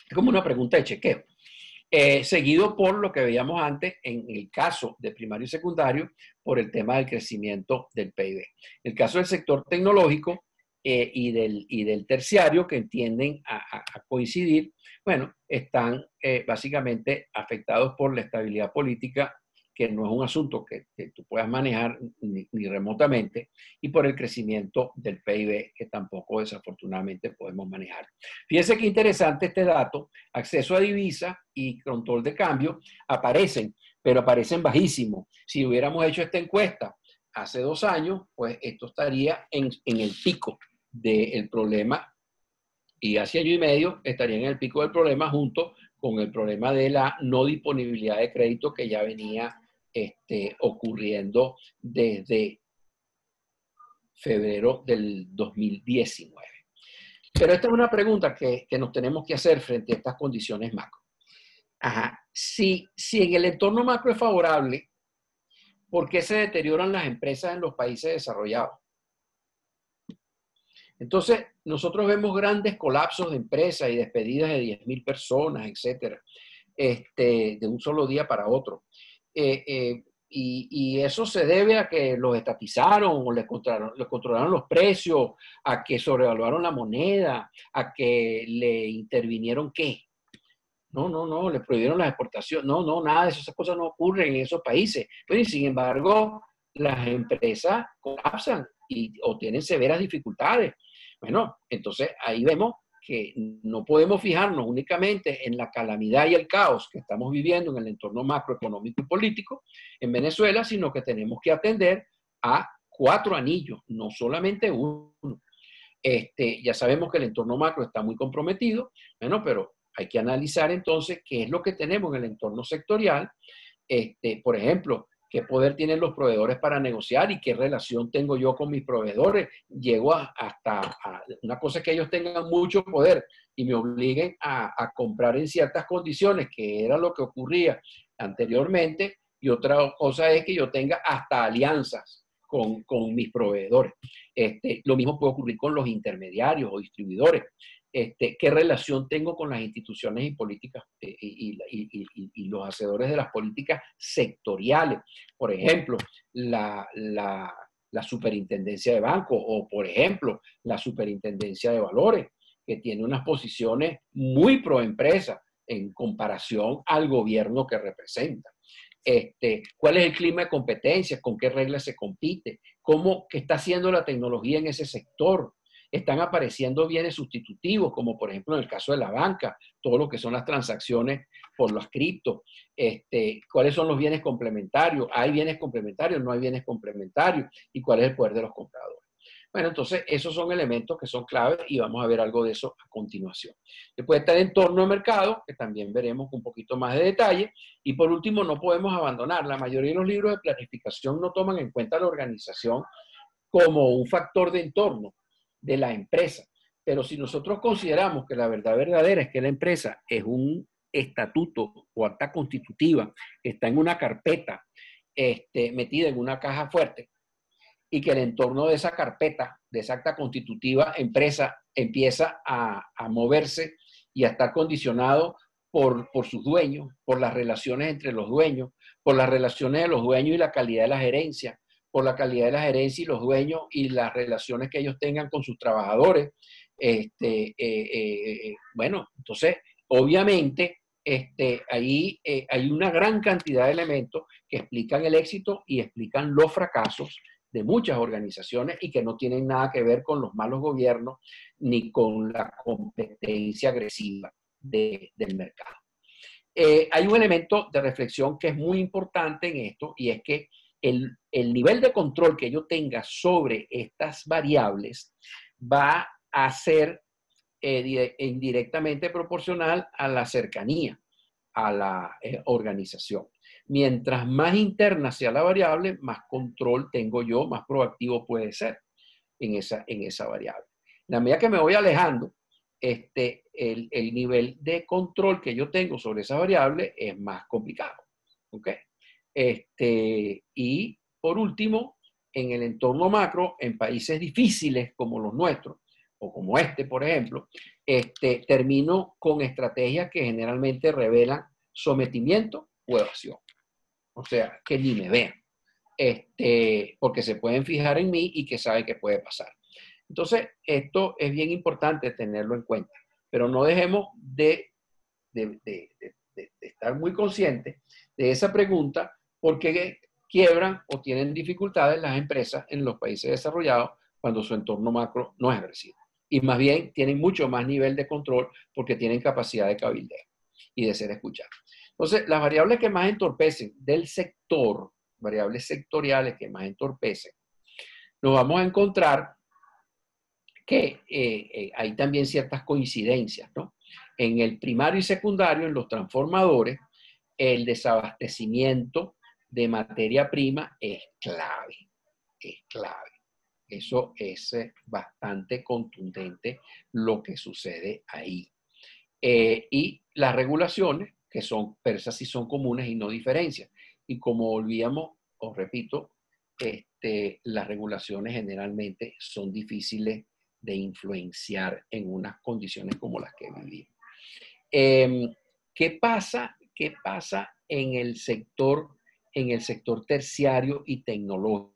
Es como una pregunta de chequeo. Seguido por lo que veíamos antes en el caso de primario y secundario, por el tema del crecimiento del PIB. En el caso del sector tecnológico y del terciario, que tienden a coincidir, bueno, están básicamente afectados por la estabilidad política, que no es un asunto que tú puedas manejar ni remotamente, y por el crecimiento del PIB, que tampoco desafortunadamente podemos manejar. Fíjense qué interesante este dato: acceso a divisa y control de cambio aparecen, pero aparecen bajísimos. Si hubiéramos hecho esta encuesta hace 2 años, pues esto estaría en el pico del problema, y hace año y medio estaría en el pico del problema junto con el problema de la no disponibilidad de crédito que ya venía ocurriendo desde febrero del 2019. Pero esta es una pregunta que nos tenemos que hacer frente a estas condiciones macro. Si en el entorno macro es favorable, ¿por qué se deterioran las empresas en los países desarrollados? Entonces, nosotros vemos grandes colapsos de empresas y despedidas de 10.000 personas, etcétera, de un solo día para otro. Y eso se debe a que los estatizaron o les controlaron los precios, a que sobrevaluaron la moneda, a que le intervinieron ¿qué? No, le prohibieron las exportaciones. No, nada de eso, esas cosas no ocurren en esos países. Pero, y sin embargo, las empresas colapsan o tienen severas dificultades. Bueno, entonces ahí vemos que no podemos fijarnos únicamente en la calamidad y el caos que estamos viviendo en el entorno macroeconómico y político en Venezuela, sino que tenemos que atender a 4 anillos, no solamente uno. Ya sabemos que el entorno macro está muy comprometido, bueno, pero hay que analizar entonces qué es lo que tenemos en el entorno sectorial. Por ejemplo, qué poder tienen los proveedores para negociar y qué relación tengo yo con mis proveedores. Llego hasta una cosa es que ellos tengan mucho poder y me obliguen a comprar en ciertas condiciones, que era lo que ocurría anteriormente, y otra cosa es que yo tenga hasta alianzas con mis proveedores. Lo mismo puede ocurrir con los intermediarios o distribuidores. ¿Qué relación tengo con las instituciones y políticas y los hacedores de las políticas sectoriales? Por ejemplo, la superintendencia de banco o, por ejemplo, la superintendencia de valores, que tiene unas posiciones muy pro empresa en comparación al gobierno que representa. ¿Cuál es el clima de competencia? ¿Con qué reglas se compite? ¿Qué está haciendo la tecnología en ese sector? Están apareciendo bienes sustitutivos, como por ejemplo en el caso de la banca, todo lo que son las transacciones por los criptos. ¿Cuáles son los bienes complementarios? ¿Hay bienes complementarios? ¿No hay bienes complementarios? ¿Y cuál es el poder de los compradores? Bueno, entonces esos son elementos que son claves y vamos a ver algo de eso a continuación. Después está el entorno de mercado, que también veremos con un poquito más de detalle. Y por último, no podemos abandonar. La mayoría de los libros de planificación no toman en cuenta la organización como un factor de entorno de la empresa. Pero si nosotros consideramos que la verdad verdadera es que la empresa es un estatuto o acta constitutiva, está en una carpeta, metida en una caja fuerte, y que el entorno de esa carpeta, de esa acta constitutiva, empresa empieza a moverse y a estar condicionado por sus dueños, por las relaciones entre los dueños, por las relaciones de los dueños y la calidad de la gerencia, por la calidad de la gerencia y los dueños y las relaciones que ellos tengan con sus trabajadores. Bueno, entonces, obviamente, ahí hay una gran cantidad de elementos que explican el éxito y explican los fracasos de muchas organizaciones y que no tienen nada que ver con los malos gobiernos ni con la competencia agresiva del mercado. Hay un elemento de reflexión que es muy importante en esto y es que el nivel de control que yo tenga sobre estas variables va a ser indirectamente proporcional a la cercanía a la organización. Mientras más interna sea la variable, más control tengo yo, más proactivo puede ser en esa variable. La medida que me voy alejando, el nivel de control que yo tengo sobre esa variable es más complicado. ¿Ok? Y por último, en el entorno macro, en países difíciles como los nuestros, o como por ejemplo, termino con estrategias que generalmente revelan sometimiento o evasión. O sea, que ni me vean. Porque se pueden fijar en mí y que saben que puede pasar. Entonces, esto es bien importante tenerlo en cuenta. Pero no dejemos de estar muy conscientes de esa pregunta, porque quiebran o tienen dificultades las empresas en los países desarrollados cuando su entorno macro no es agresivo. Y más bien tienen mucho más nivel de control porque tienen capacidad de cabildeo y de ser escuchados. Entonces, las variables que más entorpecen del sector, variables sectoriales que más entorpecen, nos vamos a encontrar que hay también ciertas coincidencias, ¿no? En el primario y secundario, en los transformadores, el desabastecimiento de materia prima es clave, es clave. Eso es bastante contundente lo que sucede ahí. Y las regulaciones, que son persas sí son comunes y no diferencias. Y como olvidamos, os repito, las regulaciones generalmente son difíciles de influenciar en unas condiciones como las que vivimos. ¿Qué pasa en el sector terciario y tecnológico?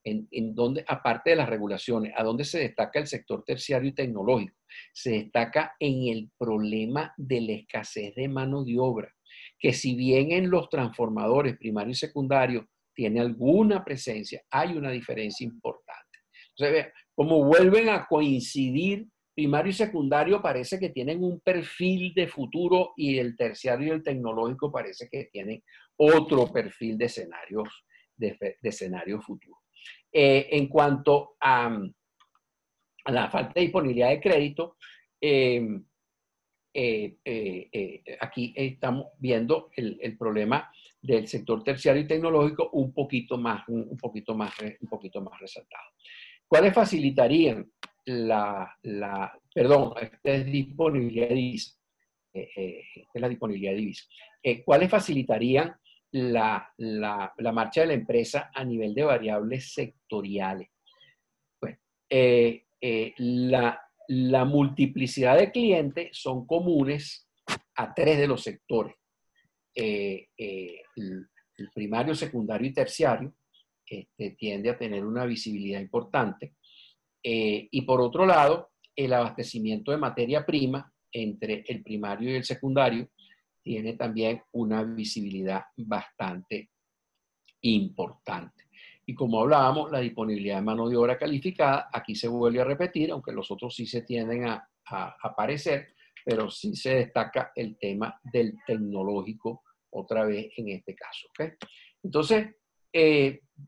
En donde, aparte de las regulaciones, ¿a dónde se destaca el sector terciario y tecnológico? Se destaca en el problema de la escasez de mano de obra, que si bien en los transformadores primario y secundario tiene alguna presencia, hay una diferencia importante. Entonces, como vuelven a coincidir, primario y secundario parece que tienen un perfil de futuro y el terciario y el tecnológico parece que tienen otro perfil de escenarios futuros. En cuanto a la falta de disponibilidad de crédito, aquí estamos viendo el problema del sector terciario y tecnológico un poquito más resaltado. ¿Cuáles facilitarían disponibilidad de divisa? La disponibilidad de divisa. ¿Cuáles facilitarían la marcha de la empresa a nivel de variables sectoriales? Bueno, la multiplicidad de clientes son comunes a 3 de los sectores. El primario, secundario y terciario tiende a tener una visibilidad importante. Y por otro lado, el abastecimiento de materia prima entre el primario y el secundario tiene también una visibilidad bastante importante. Y como hablábamos, la disponibilidad de mano de obra calificada, aquí se vuelve a repetir, aunque los otros sí se tienden a aparecer, pero sí se destaca el tema del tecnológico otra vez en este caso. ¿Okay? Entonces,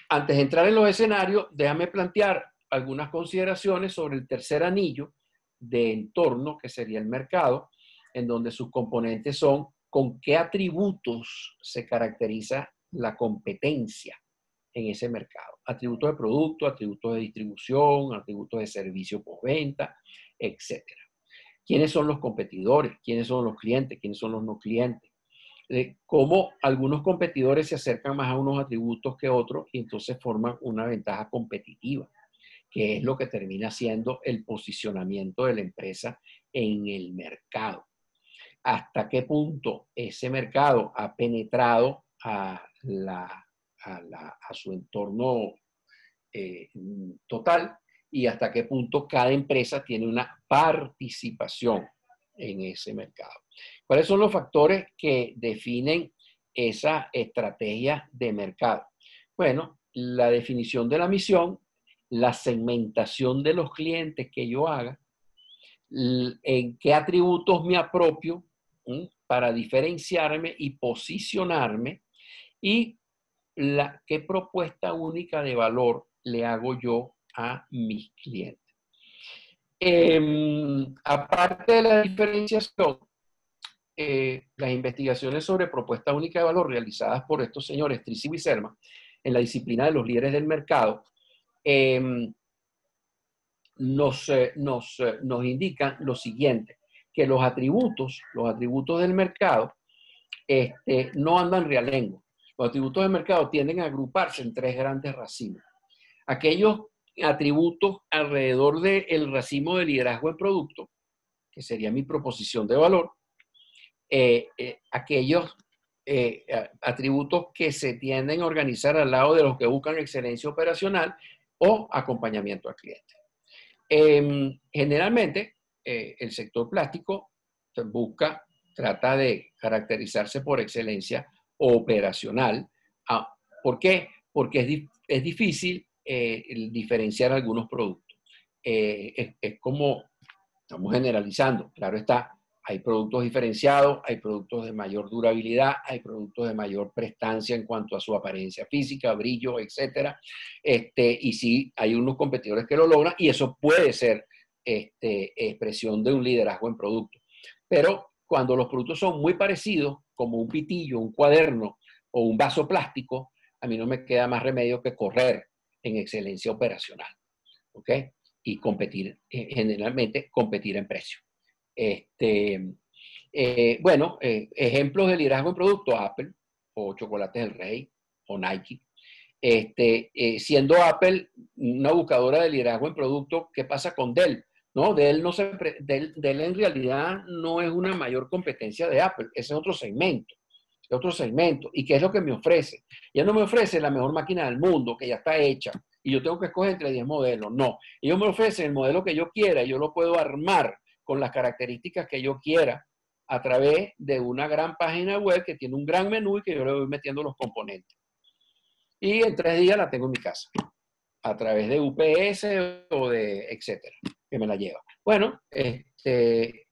antes de entrar en los escenarios, déjame plantear algunas consideraciones sobre el tercer anillo de entorno, que sería el mercado, en donde sus componentes son con qué atributos se caracteriza la competencia en ese mercado. Atributos de producto, atributos de distribución, atributos de servicio postventa, etc. ¿Quiénes son los competidores? ¿Quiénes son los clientes? ¿Quiénes son los no clientes? Cómo algunos competidores se acercan más a unos atributos que otros y entonces forman una ventaja competitiva, que es lo que termina siendo el posicionamiento de la empresa en el mercado. ¿Hasta qué punto ese mercado ha penetrado a su entorno total y hasta qué punto cada empresa tiene una participación en ese mercado? ¿Cuáles son los factores que definen esa estrategia de mercado? Bueno, la definición de la misión, la segmentación de los clientes que yo haga, en qué atributos me apropio para diferenciarme y posicionarme y qué propuesta única de valor le hago yo a mis clientes. Aparte de la diferenciación, las investigaciones sobre propuesta única de valor realizadas por estos señores Trisi y Wieserma en la disciplina de los líderes del mercado nos indican lo siguiente, que los atributos del mercado no andan realengo. Los atributos del mercado tienden a agruparse en 3 grandes racimos. Aquellos atributos alrededor del racimo de liderazgo en producto, que sería mi proposición de valor, aquellos atributos que se tienden a organizar al lado de los que buscan excelencia operacional o acompañamiento al cliente. Generalmente, el sector plástico trata de caracterizarse por excelencia operacional. ¿Por qué? Porque es difícil diferenciar algunos productos. Es como, estamos generalizando, claro está, hay productos diferenciados, hay productos de mayor durabilidad, hay productos de mayor prestancia en cuanto a su apariencia física, brillo, etc. Y sí, hay unos competidores que lo logran y eso puede ser expresión de un liderazgo en producto. Pero cuando los productos son muy parecidos, como un pitillo, un cuaderno o un vaso plástico, a mí no me queda más remedio que correr en excelencia operacional, ¿ok? Y competir, generalmente competir en precio. Ejemplos de liderazgo en producto, Apple o Chocolates del Rey o Nike. Siendo Apple una buscadora de liderazgo en producto, ¿qué pasa con Dell? No, Dell en realidad no es una mayor competencia de Apple, ese es otro segmento. ¿Y qué es lo que me ofrece? Ya no me ofrece la mejor máquina del mundo, que ya está hecha, y yo tengo que escoger entre 10 modelos. No, ellos me ofrecen el modelo que yo quiera, y yo lo puedo armar con las características que yo quiera a través de una gran página web que tiene un gran menú y que yo le voy metiendo los componentes. y en 3 días la tengo en mi casa, a través de UPS o de etcétera, que me la lleva. Bueno, ese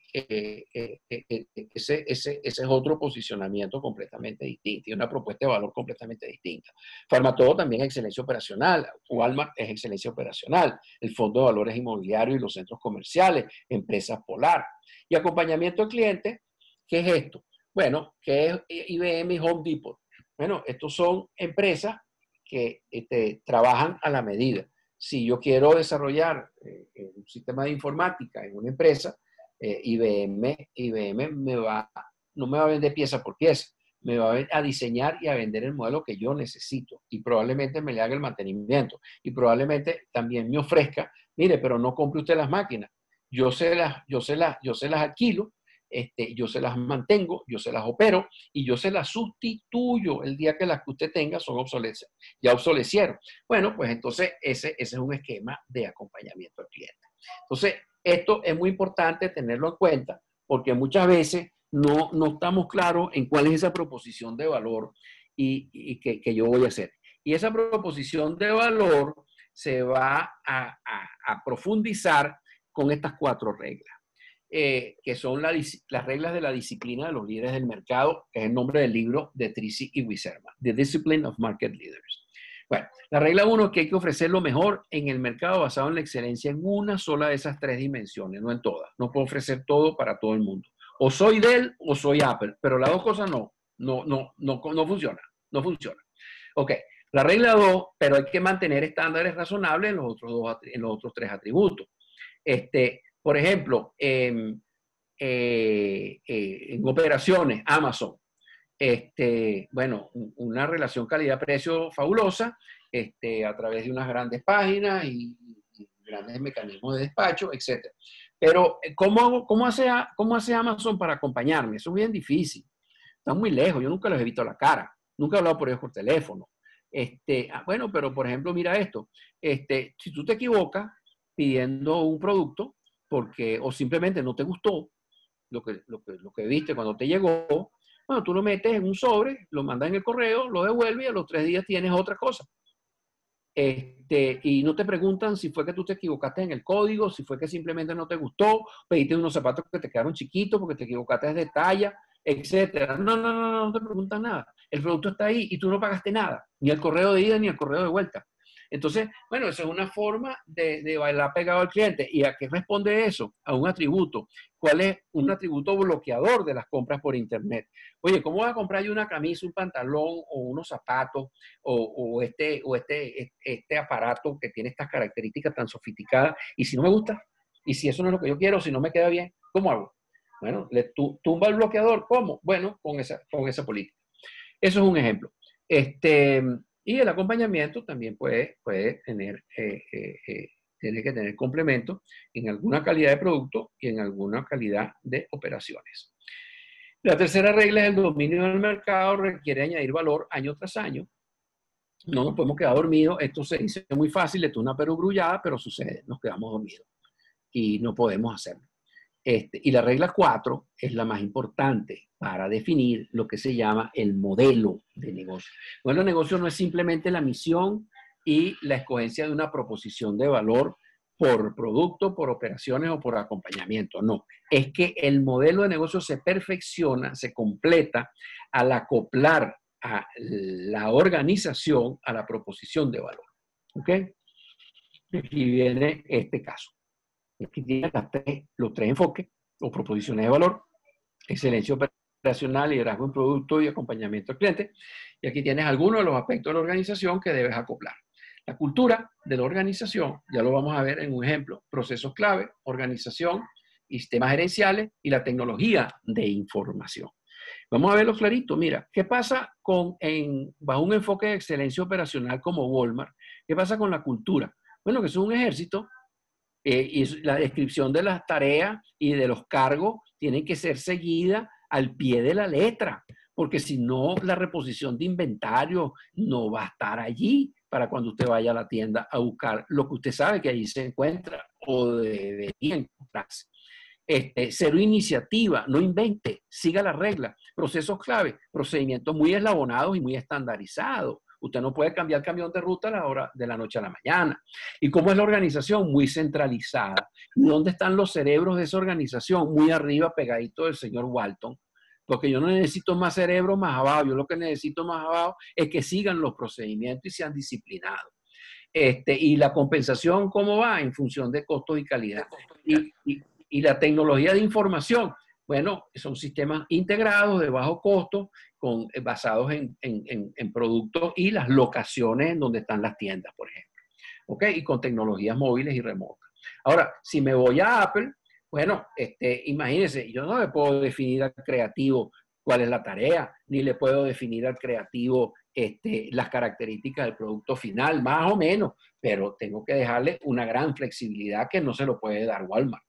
es otro posicionamiento completamente distinto y una propuesta de valor completamente distinta. Farmatodo también es excelencia operacional, Walmart es excelencia operacional, el Fondo de Valores Inmobiliarios y los centros comerciales, Empresas Polar. Y acompañamiento al cliente, ¿qué es esto? Bueno, ¿qué es IBM y Home Depot? Bueno, estos son empresas que trabajan a la medida. Si yo quiero desarrollar un sistema de informática en una empresa, IBM no me va a vender pieza por pieza, me va a diseñar y a vender el modelo que yo necesito y probablemente me le haga el mantenimiento y probablemente también me ofrezca, mire, pero no compre usted las máquinas, yo se las alquilo, yo se las mantengo, yo se las opero y yo se las sustituyo el día que las que usted tenga son obsolesas, ya obsolecieron. Bueno, pues entonces ese es un esquema de acompañamiento al cliente. Entonces, esto es muy importante tenerlo en cuenta porque muchas veces no estamos claros en cuál es esa proposición de valor y que yo voy a hacer. Y esa proposición de valor se va a profundizar con estas 4 reglas. Que son las reglas de la disciplina de los líderes del mercado, que es el nombre del libro de Tracy y Wiserman, The Discipline of Market Leaders. Bueno, la regla 1 es que hay que ofrecer lo mejor en el mercado basado en la excelencia en una sola de esas 3 dimensiones, no en todas. No puedo ofrecer todo para todo el mundo. O soy Dell o soy Apple, pero las 2 cosas no funciona. No funciona. Ok, la regla 2, pero hay que mantener estándares razonables en los otros 3 atributos. Por ejemplo, en operaciones, Amazon, bueno, una relación calidad-precio fabulosa, a través de unas grandes páginas y grandes mecanismos de despacho, etc. Pero, ¿cómo hace Amazon para acompañarme? Eso es bien difícil. Están muy lejos, yo nunca los he visto a la cara, nunca he hablado por ellos por teléfono. Bueno, pero por ejemplo, mira esto, si tú te equivocas pidiendo un producto, o simplemente no te gustó lo que viste cuando te llegó, bueno, tú lo metes en un sobre, lo mandas en el correo, lo devuelves y a los 3 días tienes otra cosa. Y no te preguntan si fue que tú te equivocaste en el código, si fue que simplemente no te gustó, pediste unos zapatos que te quedaron chiquitos porque te equivocaste de talla, etcétera. No te preguntan nada. El producto está ahí y tú no pagaste nada, ni el correo de ida ni el correo de vuelta. Entonces, bueno, esa es una forma de bailar pegado al cliente. ¿Y a qué responde eso? A un atributo. ¿Cuál es un atributo bloqueador de las compras por Internet? Oye, ¿cómo voy a comprar yo una camisa, un pantalón o unos zapatos o este aparato que tiene estas características tan sofisticadas? Y si no me gusta, y si eso no es lo que yo quiero, si no me queda bien, ¿cómo hago? Bueno, le tumba el bloqueador. ¿Cómo? Bueno, con esa política. Eso es un ejemplo. Y el acompañamiento también puede tener, tiene que tener complemento en alguna calidad de producto y en alguna calidad de operaciones. La tercera regla es el dominio del mercado requiere añadir valor año tras año. No nos podemos quedar dormidos. Esto se dice muy fácil, esto es una perogrullada, pero sucede, nos quedamos dormidos y no podemos hacerlo. Y la regla 4 es la más importante para definir lo que se llama el modelo de negocio. El modelo de negocio no es simplemente la misión y la escogencia de una proposición de valor por producto, por operaciones o por acompañamiento. No, es que el modelo de negocio se perfecciona, se completa al acoplar a la organización a la proposición de valor. ¿Ok? Aquí viene este caso. Aquí tienes los 3 enfoques o proposiciones de valor: excelencia operacional, liderazgo en producto y acompañamiento al cliente. Y aquí tienes algunos de los aspectos de la organización que debes acoplar. La cultura de la organización, ya lo vamos a ver en un ejemplo: procesos clave, organización y sistemas gerenciales y la tecnología de información. Vamos a verlo clarito. Mira, ¿qué pasa bajo un enfoque de excelencia operacional como Walmart? ¿Qué pasa con la cultura? Bueno, que es un ejército. Y la descripción de las tareas y de los cargos tienen que ser seguida al pie de la letra, porque si no, la reposición de inventario no va a estar allí para cuando usted vaya a la tienda a buscar lo que usted sabe que allí se encuentra o debería encontrarse. Cero iniciativa, no invente, siga la regla. Procesos clave, procedimientos muy eslabonados y muy estandarizados. Usted no puede cambiar el camión de ruta a la hora de la noche a la mañana. ¿Y cómo es la organización? Muy centralizada. ¿Y dónde están los cerebros de esa organización? Muy arriba, pegadito del señor Walton. Porque yo no necesito más cerebros más abajo. Yo lo que necesito más abajo es que sigan los procedimientos y sean disciplinados. Y la compensación, ¿cómo va? En función de costos y calidad. Y la tecnología de información, bueno, son sistemas integrados de bajo costo, basados en productos y las locaciones en donde están las tiendas, por ejemplo. ¿Ok? Y con tecnologías móviles y remotas. Ahora, si me voy a Apple, bueno, imagínense, yo no le puedo definir al creativo cuál es la tarea, ni le puedo definir al creativo las características del producto final, más o menos, pero tengo que dejarle una gran flexibilidad que no se lo puede dar Walmart.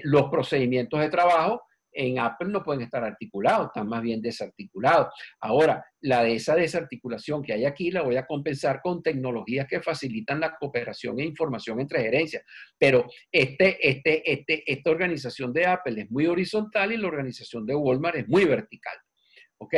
Los procedimientos de trabajo en Apple no pueden estar articulados, están más bien desarticulados. Ahora, esa desarticulación que hay aquí la voy a compensar con tecnologías que facilitan la cooperación e información entre gerencias. Pero esta organización de Apple es muy horizontal y la organización de Walmart es muy vertical. ¿Ok?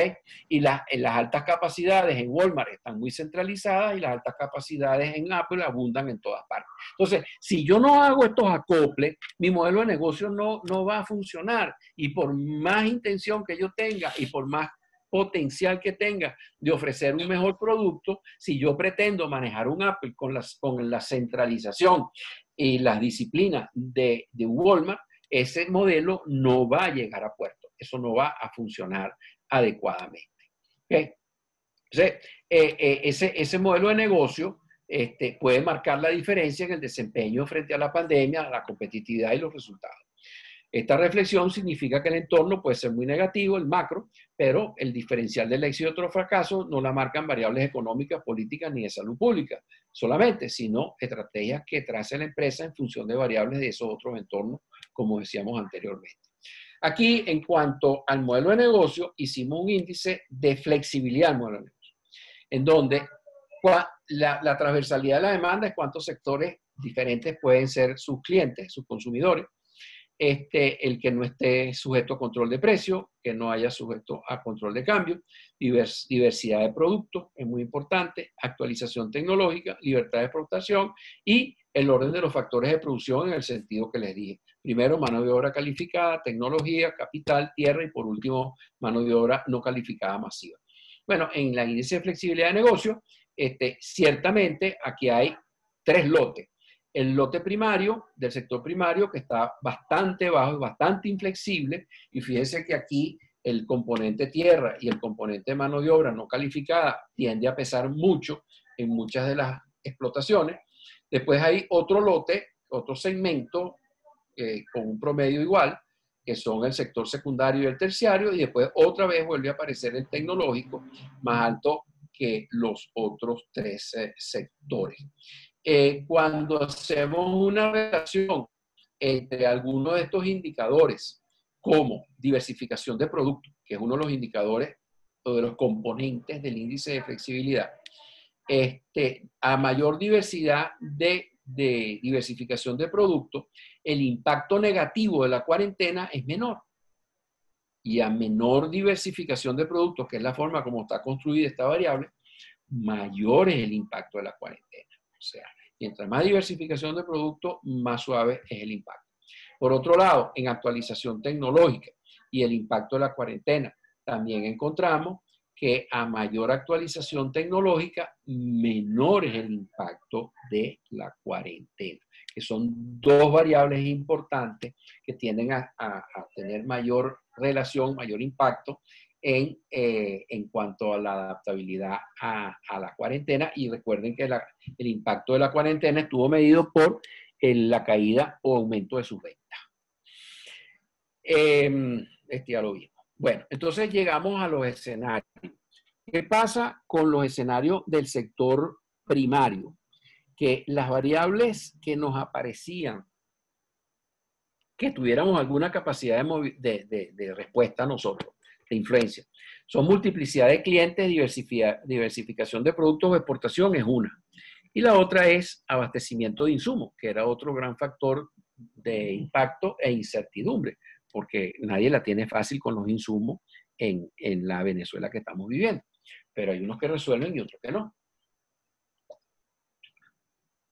Y las altas capacidades en Walmart están muy centralizadas y las altas capacidades en Apple abundan en todas partes. Entonces, si yo no hago estos acoples, mi modelo de negocio no va a funcionar. Y por más intención que yo tenga y por más potencial que tenga de ofrecer un mejor producto, si yo pretendo manejar un Apple con la centralización y las disciplinas de Walmart, ese modelo no va a llegar a puerto. Eso no va a funcionar adecuadamente. ¿Okay? Entonces, ese modelo de negocio puede marcar la diferencia en el desempeño frente a la pandemia, a la competitividad y los resultados. Esta reflexión significa que el entorno puede ser muy negativo, el macro, pero el diferencial del éxito y otro fracaso no la marcan variables económicas, políticas ni de salud pública solamente, sino estrategias que trace la empresa en función de variables de esos otros entornos, como decíamos anteriormente. Aquí, en cuanto al modelo de negocio, hicimos un índice de flexibilidad del modelo de negocio, en donde la transversalidad de la demanda es cuántos sectores diferentes pueden ser sus clientes, sus consumidores. El que no esté sujeto a control de precio, que no haya sujeto a control de cambio, diversidad de productos, es muy importante, actualización tecnológica, libertad de exportación y el orden de los factores de producción en el sentido que les dije. Primero, mano de obra calificada, tecnología, capital, tierra y por último, mano de obra no calificada masiva. Bueno, en la índice de flexibilidad de negocio, ciertamente aquí hay 3 lotes. El lote primario, del sector primario, que está bastante bajo y bastante inflexible. Y fíjense que aquí el componente tierra y el componente mano de obra no calificada tiende a pesar mucho en muchas de las explotaciones. Después hay otro lote, otro segmento con un promedio igual, que son el sector secundario y el terciario. Y después otra vez vuelve a aparecer el tecnológico, más alto que los otros 3 sectores. Cuando hacemos una relación entre algunos de estos indicadores, como diversificación de productos, que es uno de los indicadores o de los componentes del índice de flexibilidad, a mayor diversidad de diversificación de productos, el impacto negativo de la cuarentena es menor. Y a menor diversificación de productos, que es la forma como está construida esta variable, mayor es el impacto de la cuarentena. O sea, mientras más diversificación de productos, más suave es el impacto. Por otro lado, en actualización tecnológica y el impacto de la cuarentena, también encontramos que a mayor actualización tecnológica, menor es el impacto de la cuarentena, que son 2 variables importantes que tienden a tener mayor relación, mayor impacto en cuanto a la adaptabilidad a la cuarentena. Y recuerden que el impacto de la cuarentena estuvo medido por la caída o aumento de sus ventas. Ya lo vimos. Bueno, entonces llegamos a los escenarios. ¿Qué pasa con los escenarios del sector primario? Que las variables que nos aparecían, que tuviéramos alguna capacidad de respuesta a nosotros, de influencia, son multiplicidad de clientes, diversificación de productos o exportación es una. Y la otra es abastecimiento de insumos, que era otro gran factor de impacto e incertidumbre, porque nadie la tiene fácil con los insumos en la Venezuela que estamos viviendo. pero hay unos que resuelven y otros que no.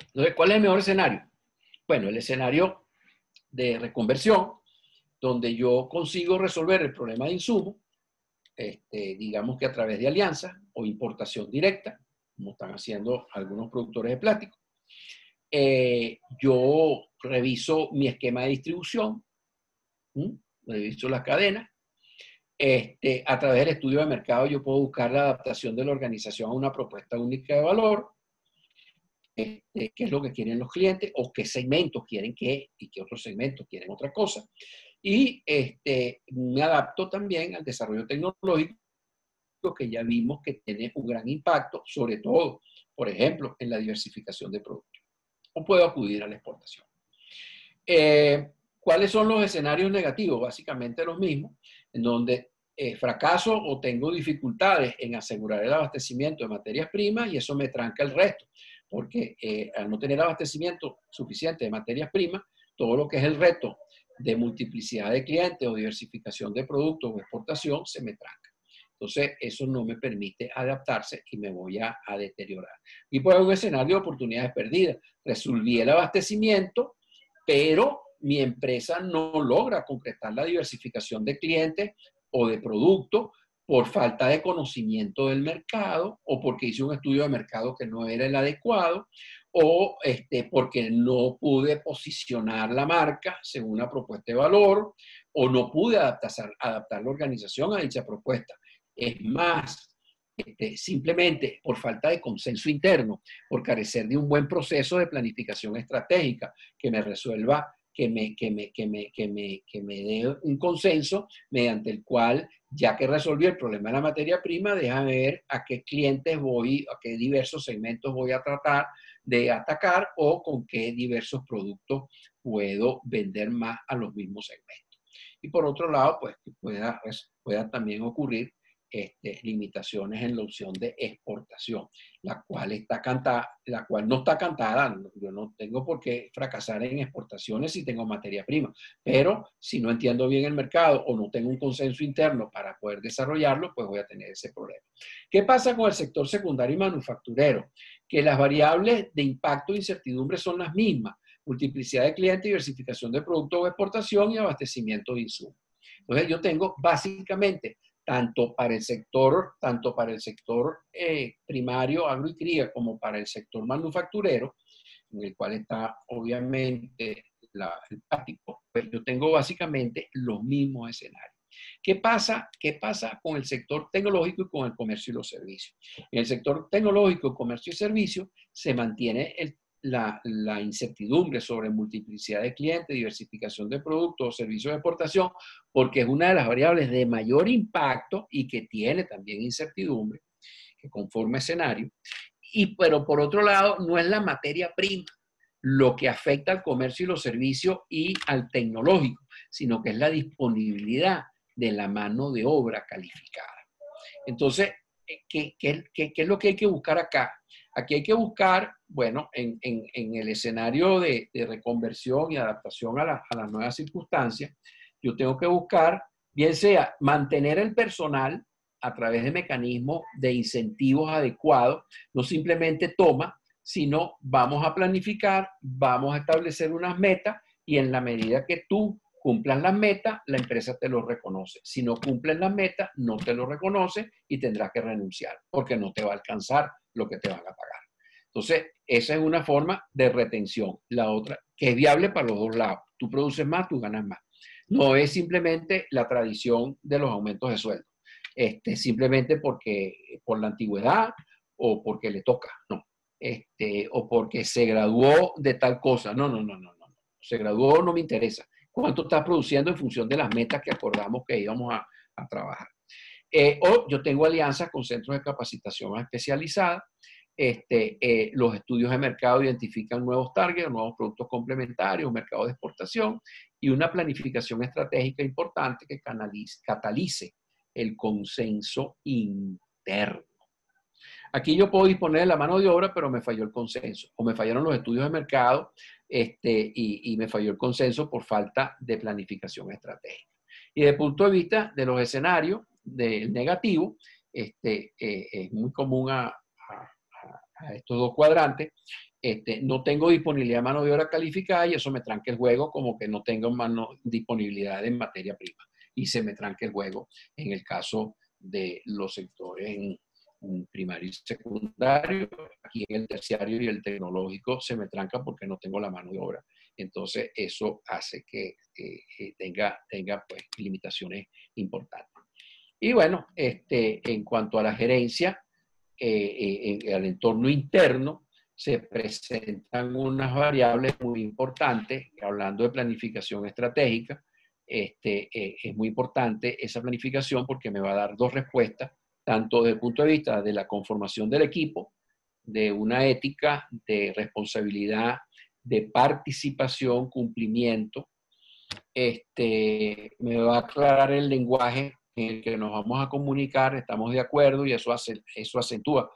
Entonces, ¿cuál es el mejor escenario? Bueno, el escenario de reconversión, donde yo consigo resolver el problema de insumo, digamos que a través de alianzas o importación directa, como están haciendo algunos productores de plástico. Yo reviso mi esquema de distribución, reviso las cadenas. A través del estudio de mercado yo puedo buscar la adaptación de la organización a una propuesta única de valor, qué es lo que quieren los clientes o qué segmentos quieren qué y qué otros segmentos quieren otra cosa. Y me adapto también al desarrollo tecnológico, que ya vimos que tiene un gran impacto, sobre todo, por ejemplo, en la diversificación de productos. O puedo acudir a la exportación. ¿Cuáles son los escenarios negativos? Básicamente los mismos, en donde fracaso o tengo dificultades en asegurar el abastecimiento de materias primas y eso me tranca el resto, porque al no tener abastecimiento suficiente de materias primas, todo lo que es el reto de multiplicidad de clientes o diversificación de productos o exportación se me tranca. Entonces, eso no me permite adaptarse y me voy a deteriorar. Y pues un escenario de oportunidades perdidas. Resolví el abastecimiento, pero mi empresa no logra concretar la diversificación de clientes o de productos por falta de conocimiento del mercado o porque hice un estudio de mercado que no era el adecuado o porque no pude posicionar la marca según una propuesta de valor o no pude adaptar la organización a dicha propuesta. Es más, simplemente por falta de consenso interno, por carecer de un buen proceso de planificación estratégica que me resuelva, que me dé un consenso mediante el cual, ya que resolví el problema de la materia prima, déjame ver a qué clientes voy, a qué diversos segmentos voy a tratar de atacar o con qué diversos productos puedo vender más a los mismos segmentos. Y por otro lado, pues que pueda también ocurrir limitaciones en la opción de exportación, la cual no está cantada. Yo no tengo por qué fracasar en exportaciones si tengo materia prima, pero si no entiendo bien el mercado o no tengo un consenso interno para poder desarrollarlo, pues voy a tener ese problema. ¿Qué pasa con el sector secundario y manufacturero? Que las variables de impacto e incertidumbre son las mismas: multiplicidad de clientes, diversificación de productos o exportación y abastecimiento de insumos. Entonces yo tengo básicamente tanto para el sector primario, agro y cría, como para el sector manufacturero, en el cual está obviamente el plástico, pues yo tengo básicamente los mismos escenarios. ¿Qué pasa con el sector tecnológico y con el comercio y los servicios? En el sector tecnológico, comercio y servicios, se mantiene la incertidumbre sobre multiplicidad de clientes, diversificación de productos o servicios de exportación, porque es una de las variables de mayor impacto y que tiene también incertidumbre, que conforma escenario. Pero por otro lado, no es la materia prima lo que afecta al comercio y los servicios y al tecnológico, sino que es la disponibilidad de la mano de obra calificada. Entonces, ¿qué es lo que hay que buscar acá? Aquí hay que buscar, bueno, en el escenario de reconversión y adaptación a las nuevas circunstancias, yo tengo que buscar, bien sea mantener el personal a través de mecanismos de incentivos adecuados, no simplemente toma, sino vamos a planificar, vamos a establecer unas metas y en la medida que tú cumplas las metas, la empresa te lo reconoce. Si no cumples las metas, no te lo reconoce y tendrás que renunciar porque no te va a alcanzar lo que te van a pagar. Entonces, esa es una forma de retención. La otra, que es viable para los dos lados. Tú produces más, tú ganas más. No es simplemente la tradición de los aumentos de sueldo. Simplemente por la antigüedad o porque le toca, no. O porque se graduó de tal cosa. No. Se graduó, no me interesa. ¿Cuánto estás produciendo en función de las metas que acordamos que íbamos a trabajar? O yo tengo alianzas con centros de capacitación especializada. Los estudios de mercado identifican nuevos targets, nuevos productos complementarios, mercado de exportación y una planificación estratégica importante que catalice el consenso interno. Aquí yo puedo disponer de la mano de obra, pero me falló el consenso, o me fallaron los estudios de mercado y me falló el consenso por falta de planificación estratégica. Y desde el punto de vista de los escenarios del negativo, es muy común a estos dos cuadrantes. No tengo disponibilidad de mano de obra calificada y eso me tranca el juego, como que no tengo disponibilidad de materia prima y se me tranca el juego en el caso de los sectores en primario y secundario. Aquí en el terciario y el tecnológico se me tranca porque no tengo la mano de obra. Entonces eso hace que tenga pues, limitaciones importantes. Y bueno, en cuanto a la gerencia, al entorno interno, se presentan unas variables muy importantes, hablando de planificación estratégica. Es muy importante esa planificación porque me va a dar dos respuestas, tanto desde el punto de vista de la conformación del equipo, de una ética, de responsabilidad, de participación, cumplimiento. Me va a aclarar el lenguaje en el que nos vamos a comunicar, estamos de acuerdo y eso acentúa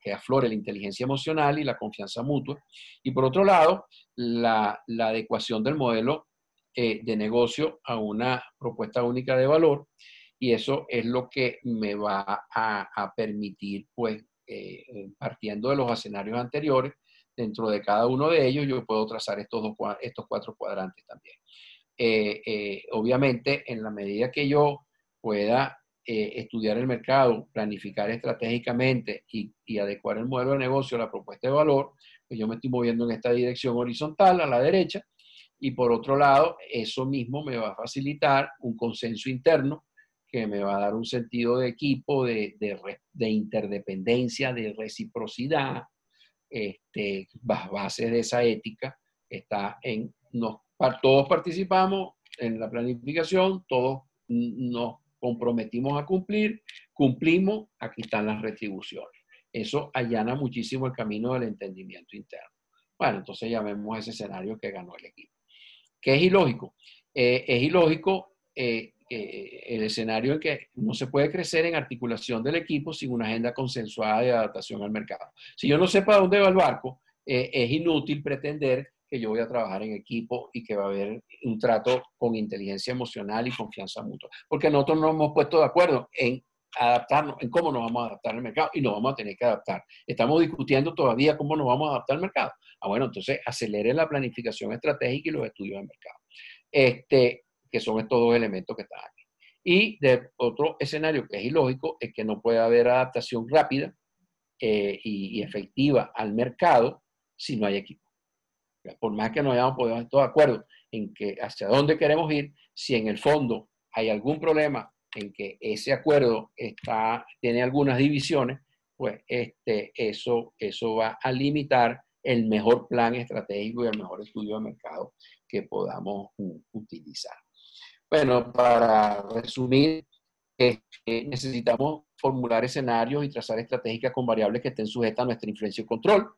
que aflore la inteligencia emocional y la confianza mutua. Y por otro lado, la adecuación del modelo de negocio a una propuesta única de valor, y eso es lo que me va a permitir, pues, partiendo de los escenarios anteriores, dentro de cada uno de ellos yo puedo trazar estos cuatro cuadrantes también. Obviamente, en la medida que yo pueda estudiar el mercado, planificar estratégicamente y adecuar el modelo de negocio a la propuesta de valor, pues yo me estoy moviendo en esta dirección horizontal a la derecha, y por otro lado, eso mismo me va a facilitar un consenso interno que me va a dar un sentido de equipo, de interdependencia, de reciprocidad. Bases de esa ética está en todos participamos en la planificación, todos nos comprometimos a cumplimos, aquí están las retribuciones. Eso allana muchísimo el camino del entendimiento interno. Bueno, entonces ya vemos ese escenario que ganó el equipo. ¿Qué es ilógico? Es ilógico el escenario en que no se puede crecer en articulación del equipo sin una agenda consensuada de adaptación al mercado. Si yo no sé para dónde va el barco, es inútil pretender que yo voy a trabajar en equipo y que va a haber un trato con inteligencia emocional y confianza mutua. Porque nosotros nos hemos puesto de acuerdo en adaptarnos, en cómo nos vamos a adaptar al mercado y nos vamos a tener que adaptar. Estamos discutiendo todavía cómo nos vamos a adaptar al mercado. Bueno, entonces acelere la planificación estratégica y los estudios de mercado. Que son estos dos elementos que están aquí. Y de otro escenario que es ilógico es que no puede haber adaptación rápida y efectiva al mercado si no hay equipo. Por más que nos hayamos podido estar de acuerdo en que hacia dónde queremos ir, si en el fondo hay algún problema en que ese acuerdo tiene algunas divisiones, pues eso va a limitar el mejor plan estratégico y el mejor estudio de mercado que podamos utilizar. Bueno, para resumir, necesitamos formular escenarios y trazar estrategias con variables que estén sujetas a nuestra influencia y control.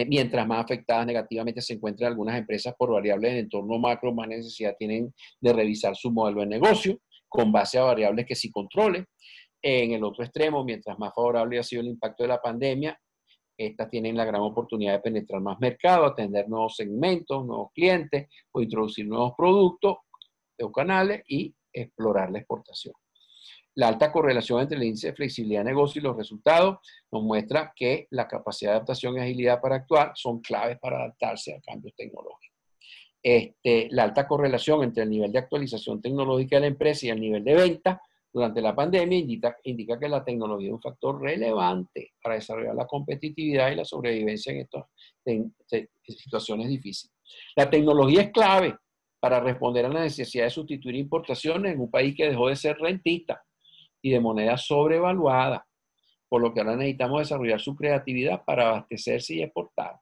Mientras más afectadas negativamente se encuentran algunas empresas por variables en el entorno macro, más necesidad tienen de revisar su modelo de negocio con base a variables que sí controlen. En el otro extremo, mientras más favorable ha sido el impacto de la pandemia, estas tienen la gran oportunidad de penetrar más mercado, atender nuevos segmentos, nuevos clientes o introducir nuevos productos o canales y explorar la exportación. La alta correlación entre el índice de flexibilidad de negocio y los resultados nos muestra que la capacidad de adaptación y agilidad para actuar son claves para adaptarse a cambios tecnológicos. La alta correlación entre el nivel de actualización tecnológica de la empresa y el nivel de venta durante la pandemia indica que la tecnología es un factor relevante para desarrollar la competitividad y la sobrevivencia en situaciones difíciles. La tecnología es clave para responder a la necesidad de sustituir importaciones en un país que dejó de ser rentista y de moneda sobrevaluada, por lo que ahora necesitamos desarrollar su creatividad para abastecerse y exportar,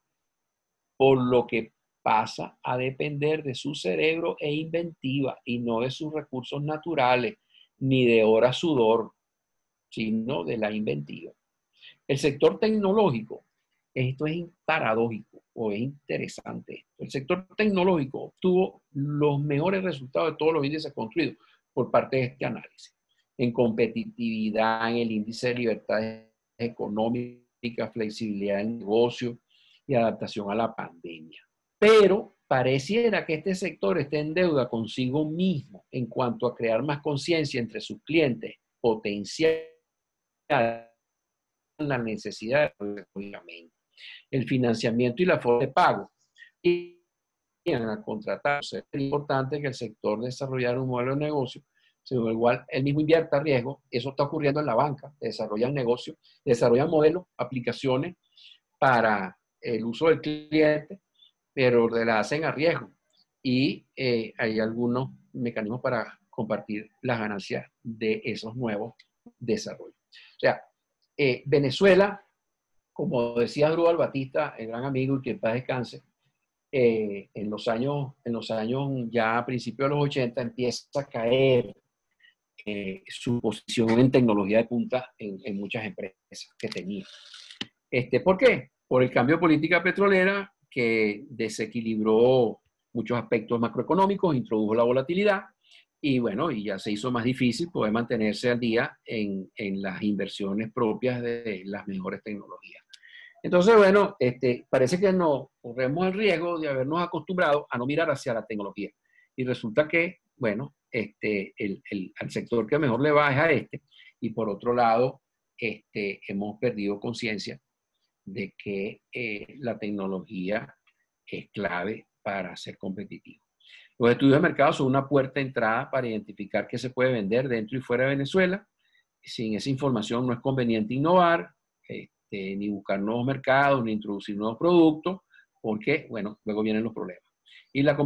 por lo que pasa a depender de su cerebro e inventiva y no de sus recursos naturales, ni de hora sudor, sino de la inventiva. El sector tecnológico, esto es paradójico o es interesante. El sector tecnológico obtuvo los mejores resultados de todos los índices construidos por parte de este análisis. En competitividad, en el índice de libertad económica, flexibilidad del negocio y adaptación a la pandemia. Pero pareciera que este sector está en deuda consigo mismo en cuanto a crear más conciencia entre sus clientes potenciales la necesidad de el financiamiento y la forma de pago. Y a contratar. Es importante que el sector desarrollar un modelo de negocio, según el cual él mismo invierta riesgo. Eso está ocurriendo en la banca. Desarrollan negocios, desarrollan modelos, aplicaciones para el uso del cliente, pero la hacen a riesgo. Y hay algunos mecanismos para compartir las ganancias de esos nuevos desarrollos. O sea, Venezuela, como decía Asdrúbal Batista, el gran amigo y que en paz descanse, en los años ya a principios de los 80 empieza a caer su posición en tecnología de punta en muchas empresas que tenía. ¿Por qué? Por el cambio de política petrolera que desequilibró muchos aspectos macroeconómicos, introdujo la volatilidad y bueno, y ya se hizo más difícil poder mantenerse al día en las inversiones propias de las mejores tecnologías. Entonces, bueno, parece que nos corremos el riesgo de habernos acostumbrado a no mirar hacia la tecnología. Y resulta que, bueno, al sector que mejor le va es a este. Y por otro lado, hemos perdido conciencia de que la tecnología es clave para ser competitivo. Los estudios de mercado son una puerta de entrada para identificar qué se puede vender dentro y fuera de Venezuela. Sin esa información no es conveniente innovar, ni buscar nuevos mercados, ni introducir nuevos productos, porque, bueno, luego vienen los problemas. Y la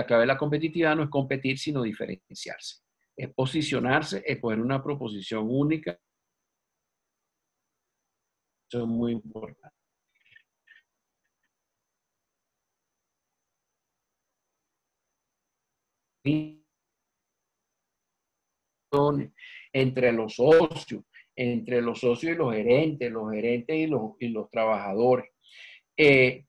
clave de la competitividad no es competir, sino diferenciarse. Es posicionarse, es poner una proposición única. Eso es muy importante. Entre los socios y los gerentes y los trabajadores.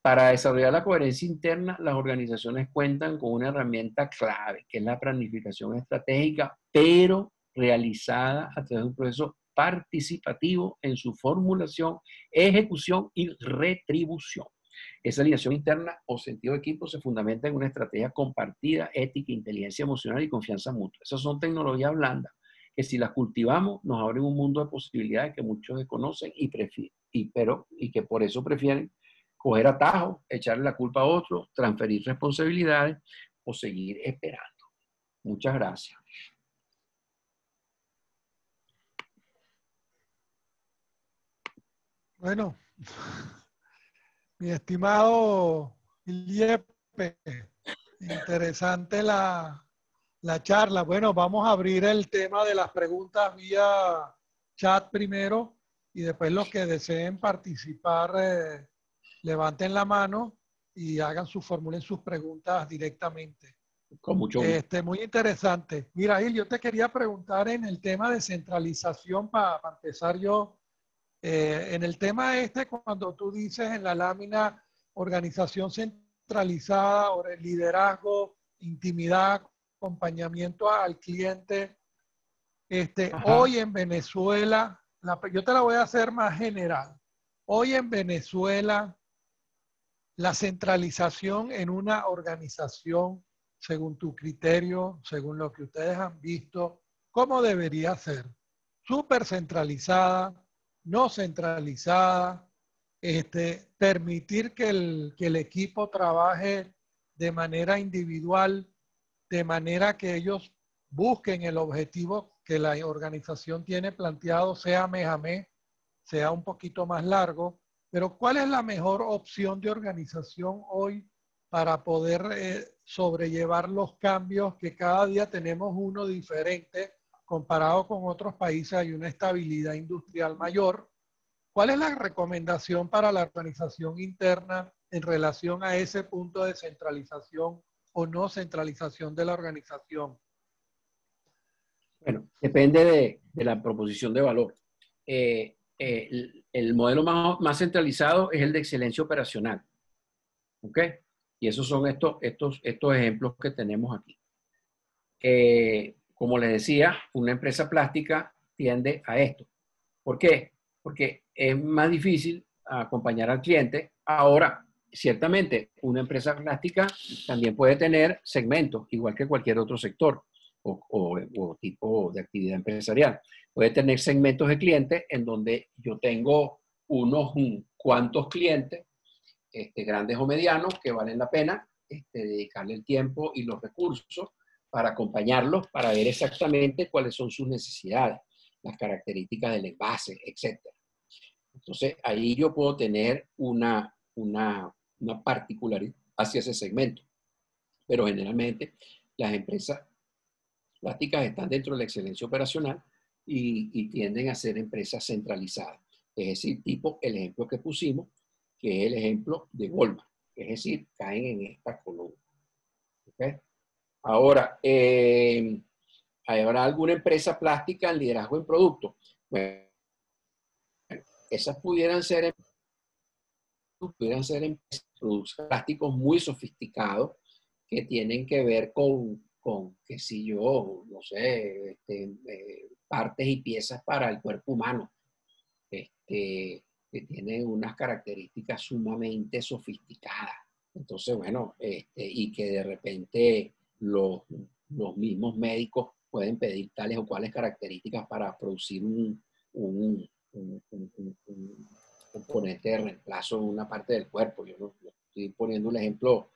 Para desarrollar la coherencia interna, las organizaciones cuentan con una herramienta clave, que es la planificación estratégica, pero realizada a través de un proceso participativo en su formulación, ejecución y retribución. Esa alineación interna o sentido de equipo se fundamenta en una estrategia compartida, ética, inteligencia emocional y confianza mutua. Esas son tecnologías blandas que si las cultivamos nos abren un mundo de posibilidades que muchos desconocen y que por eso prefieren coger atajos, echarle la culpa a otros, transferir responsabilidades o seguir esperando. Muchas gracias. Bueno, mi estimado Iliepe, interesante la charla. Bueno, vamos a abrir el tema de las preguntas vía chat primero y después los que deseen participar levanten la mano y formulen sus preguntas directamente. Con mucho gusto. Muy interesante. Mira, Il, yo te quería preguntar en el tema de centralización, para empezar yo, en el tema cuando tú dices en la lámina organización centralizada, liderazgo, intimidad, acompañamiento al cliente, hoy en Venezuela, yo te la voy a hacer más general. Hoy en Venezuela, la centralización en una organización, según tu criterio, según lo que ustedes han visto, ¿cómo debería ser? ¿Súper centralizada? ¿No centralizada? Permitir que el equipo trabaje de manera individual, de manera que ellos busquen el objetivo que la organización tiene planteado, sea mes a mes, sea un poquito más largo. Pero ¿cuál es la mejor opción de organización hoy para poder sobrellevar los cambios que cada día tenemos uno diferente comparado con otros países? Hay una estabilidad industrial mayor. ¿Cuál es la recomendación para la organización interna en relación a ese punto de centralización o no centralización de la organización? Bueno, depende de la proposición de valor. El modelo más centralizado es el de excelencia operacional. ¿Ok? Y esos son estos ejemplos que tenemos aquí. Como les decía, una empresa plástica tiende a esto. ¿Por qué? Porque es más difícil acompañar al cliente. Ahora, ciertamente, una empresa plástica también puede tener segmentos, igual que cualquier otro sector. o tipo de actividad empresarial. Puede tener segmentos de clientes en donde yo tengo unos cuantos clientes, grandes o medianos, que valen la pena dedicarle el tiempo y los recursos para acompañarlos, para ver exactamente cuáles son sus necesidades, las características del envase, etc. Entonces, ahí yo puedo tener una particularidad hacia ese segmento. Pero generalmente las empresas plásticas están dentro de la excelencia operacional y tienden a ser empresas centralizadas. Es decir, tipo el ejemplo que pusimos, que es el ejemplo de Walmart. Es decir, caen en esta columna. ¿Okay? Ahora, ¿habrá alguna empresa plástica en liderazgo en producto? Bueno, esas pudieran ser empresas plásticos muy sofisticados que tienen que ver con qué sé yo, no sé, partes y piezas para el cuerpo humano, que tienen unas características sumamente sofisticadas. Entonces, bueno, y que de repente los mismos médicos pueden pedir tales o cuales características para producir un componente de reemplazo en una parte del cuerpo. Yo no estoy poniendo un ejemplo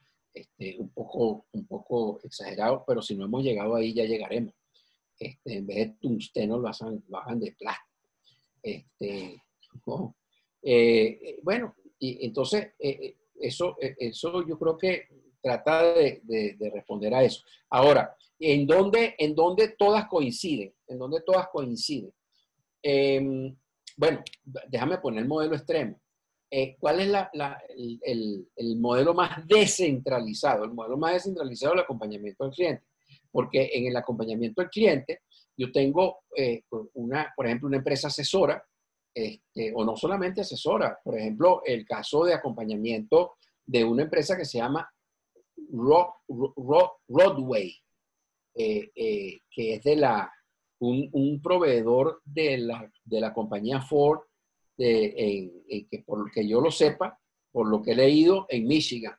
un poco exagerado, pero si no hemos llegado ahí, ya llegaremos. En vez de tungsteno lo hagan de plástico. ¿No? Bueno, y entonces eso yo creo que trata de responder a eso. Ahora, ¿en dónde todas coinciden? ¿En dónde todas coinciden? Bueno, déjame poner el modelo extremo. ¿Cuál es el modelo más descentralizado? El modelo más descentralizado es el acompañamiento al cliente. Porque en el acompañamiento al cliente, yo tengo por ejemplo, una empresa asesora, o no solamente asesora, por ejemplo, el caso de acompañamiento de una empresa que se llama Roadway, que es un proveedor de la compañía Ford, que por lo que yo lo sepa, por lo que he leído, en Michigan,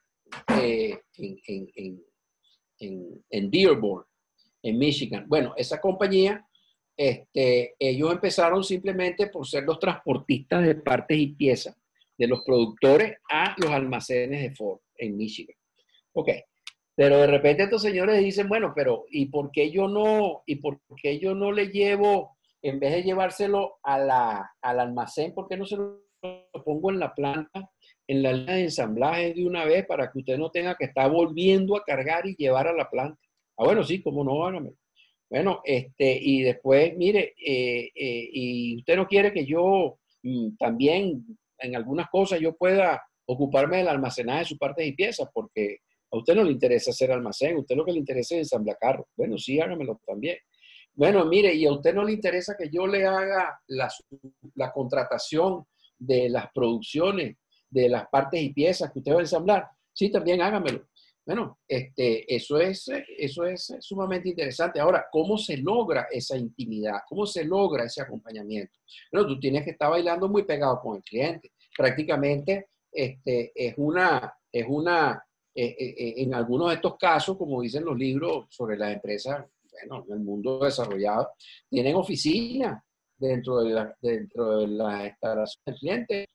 en Dearborn, en Michigan. Bueno, esa compañía, ellos empezaron simplemente por ser los transportistas de partes y piezas de los productores a los almacenes de Ford en Michigan. Ok. Pero de repente estos señores dicen, bueno, pero ¿y por qué yo no le llevo, en vez de llevárselo al almacén, por qué no se lo pongo en la planta, en la línea de ensamblaje de una vez para que usted no tenga que estar volviendo a cargar y llevar a la planta? Ah, bueno, sí, cómo no, hágame. Bueno, y después, mire, y usted no quiere que yo también en algunas cosas yo pueda ocuparme del almacenaje de sus partes y piezas, porque a usted no le interesa hacer almacén, a usted lo que le interesa es ensamblar carros. Bueno, sí, hágamelo también. Bueno, mire, y a usted no le interesa que yo le haga la contratación de las producciones de las partes y piezas que usted va a ensamblar. Sí, también hágamelo. Bueno, eso es sumamente interesante. Ahora, ¿cómo se logra esa intimidad? ¿Cómo se logra ese acompañamiento? Bueno, tú tienes que estar bailando muy pegado con el cliente. Prácticamente en algunos de estos casos, como dicen los libros sobre las empresas, bueno, en el mundo desarrollado, tienen oficinas dentro de la instalación del cliente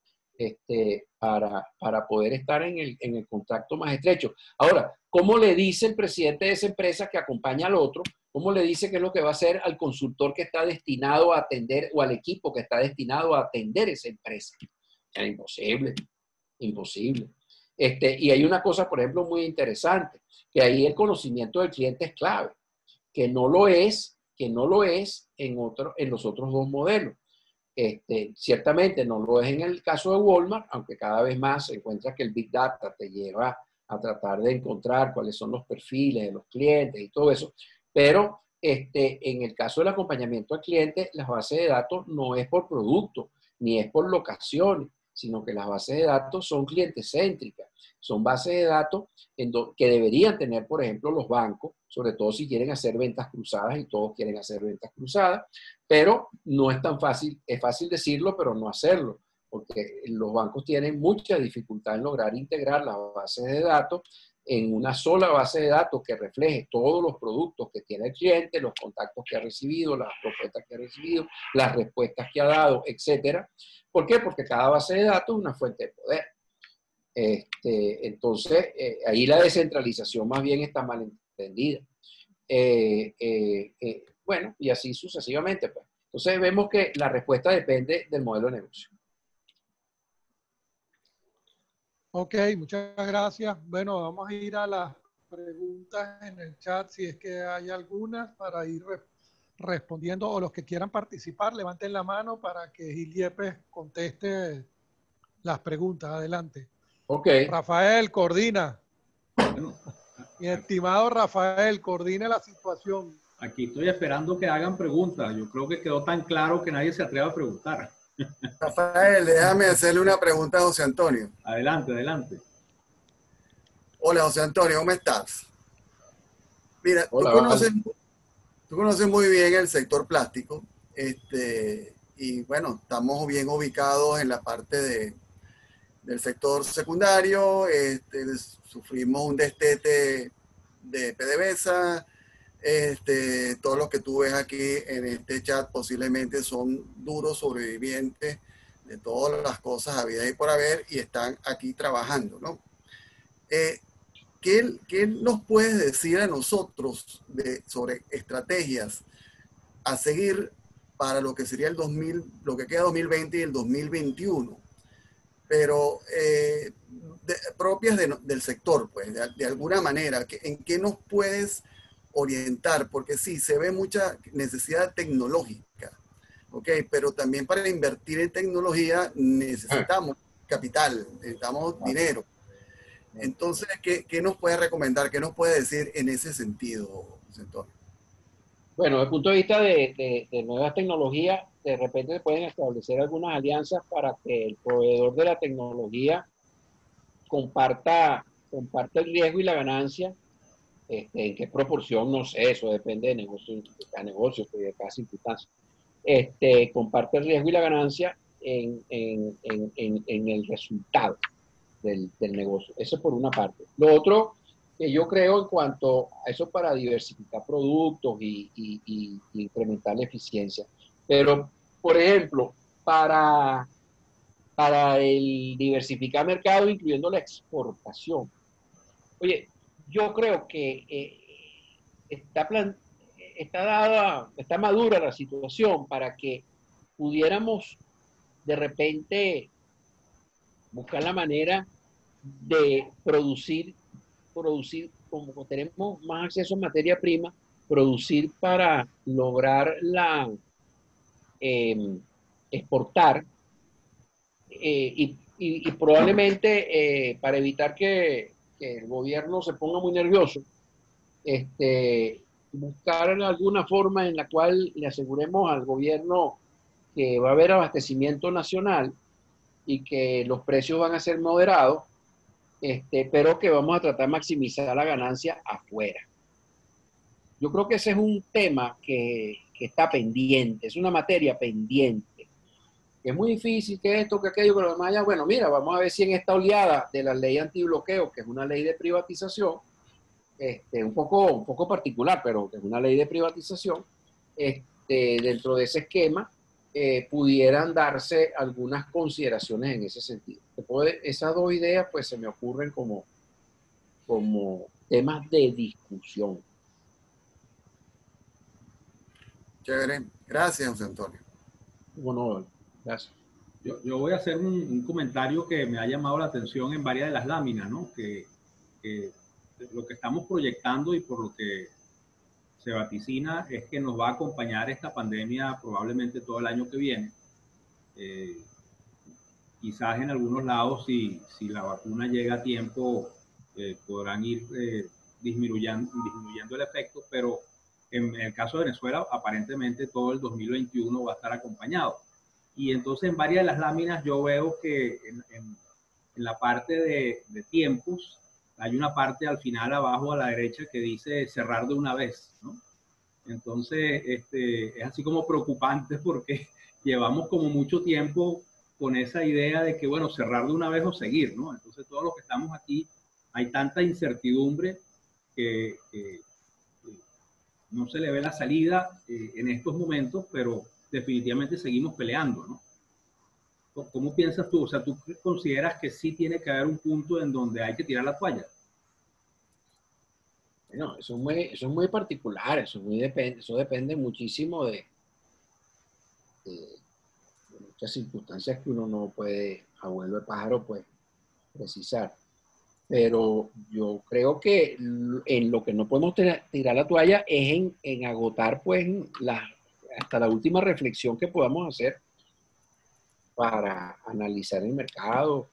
para poder estar en el contacto más estrecho. Ahora, ¿cómo le dice el presidente de esa empresa que acompaña al otro? ¿Cómo le dice qué es lo que va a hacer al consultor que está destinado a atender o al equipo que está destinado a atender esa empresa? Es imposible, imposible. Y hay una cosa, por ejemplo, muy interesante, que ahí el conocimiento del cliente es clave, que no lo es en los otros dos modelos. Ciertamente no lo es en el caso de Walmart, aunque cada vez más se encuentra que el Big Data te lleva a tratar de encontrar cuáles son los perfiles de los clientes y todo eso, pero en el caso del acompañamiento al cliente, las bases de datos no es por producto, ni es por locaciones, sino que las bases de datos son cliente céntricas, son bases de datos que deberían tener, por ejemplo, los bancos, sobre todo si quieren hacer ventas cruzadas, y todos quieren hacer ventas cruzadas, pero no es tan fácil, es fácil decirlo, pero no hacerlo, porque los bancos tienen mucha dificultad en lograr integrar las bases de datos en una sola base de datos que refleje todos los productos que tiene el cliente, los contactos que ha recibido, las propuestas que ha recibido, las respuestas que ha dado, etcétera. ¿Por qué? Porque cada base de datos es una fuente de poder. Entonces, ahí la descentralización más bien está mal entendida. Bueno, y así sucesivamente, pues. Entonces vemos que la respuesta depende del modelo de negocio. Ok, muchas gracias. Bueno, vamos a ir a las preguntas en el chat, si es que hay algunas, para ir respondiendo, o los que quieran participar, levanten la mano para que Gil Yepes conteste las preguntas. Adelante. Ok. Rafael, coordina. Bueno, Mi estimado Rafael, coordine la situación. aquí estoy esperando que hagan preguntas. Yo creo que quedó tan claro que nadie se atreve a preguntar. Rafael, déjame hacerle una pregunta a José Antonio. Adelante, adelante. Hola, José Antonio, ¿cómo estás? Mira, Hola, tú conoces muy bien el sector plástico, y bueno, estamos bien ubicados en la parte del sector secundario, sufrimos un destete de PDVSA, todos los que tú ves aquí en este chat posiblemente son duros sobrevivientes de todas las cosas habidas y por haber y están aquí trabajando, ¿no? ¿Qué nos puedes decir a nosotros sobre estrategias a seguir para lo que sería lo que queda 2020 y el 2021? Pero propias del sector, pues, de alguna manera, ¿en qué nos puedes orientar? Porque sí, se ve mucha necesidad tecnológica, ¿ok? Pero también para invertir en tecnología necesitamos capital, necesitamos dinero. Entonces, ¿qué nos puede recomendar? ¿Qué nos puede decir en ese sentido, Antonio? Bueno, desde el punto de vista de nuevas tecnologías, de repente se pueden establecer algunas alianzas para que el proveedor de la tecnología comparta el riesgo y la ganancia. ¿En qué proporción? No sé, eso depende de negocio a negocio, de cada circunstancia. Comparte el riesgo y la ganancia en el resultado del negocio. Eso por una parte. Lo otro que yo creo en cuanto a eso para diversificar productos y incrementar la eficiencia. Pero, por ejemplo, para el diversificar mercado, incluyendo la exportación. Oye, yo creo que está madura la situación para que pudiéramos de repente buscar la manera de producir como tenemos más acceso a materia prima, producir para lograr exportar y probablemente para evitar que el gobierno se ponga muy nervioso, buscar alguna forma en la cual le aseguremos al gobierno que va a haber abastecimiento nacional y que los precios van a ser moderados, pero que vamos a tratar de maximizar la ganancia afuera. Yo creo que ese es un tema que está pendiente, es una materia pendiente. Es muy difícil que esto, que aquello, que lo demás allá. Bueno, mira, vamos a ver si en esta oleada de la ley antibloqueo, que es una ley de privatización, un poco particular, pero que es una ley de privatización, dentro de ese esquema, pudieran darse algunas consideraciones en ese sentido. Esas dos ideas pues se me ocurren como temas de discusión. Chévere. Gracias, José Antonio. Bueno, gracias. Yo voy a hacer un comentario que me ha llamado la atención en varias de las láminas, ¿no? Que lo que estamos proyectando y por lo que se vaticina es que nos va a acompañar esta pandemia probablemente todo el año que viene. Quizás en algunos lados, si la vacuna llega a tiempo, podrán ir disminuyendo el efecto, pero en el caso de Venezuela, aparentemente todo el 2021 va a estar acompañado. Y entonces en varias de las láminas yo veo que en la parte de tiempos, hay una parte al final abajo a la derecha que dice cerrar de una vez, ¿no? Entonces, es así como preocupante porque llevamos como mucho tiempo con esa idea de que, bueno, cerrar de una vez o seguir, ¿no? Entonces, todos los que estamos aquí hay tanta incertidumbre que no se le ve la salida en estos momentos, pero definitivamente seguimos peleando, ¿no? ¿Cómo piensas tú? O sea, ¿tú consideras que sí tiene que haber un punto en donde hay que tirar la toalla? Bueno, eso es muy particular, eso depende muchísimo de muchas circunstancias que uno no puede, a vuelo de pájaro, pues, precisar. Pero yo creo que en lo que no podemos tirar la toalla es en agotar, pues, hasta la última reflexión que podamos hacer para analizar el mercado,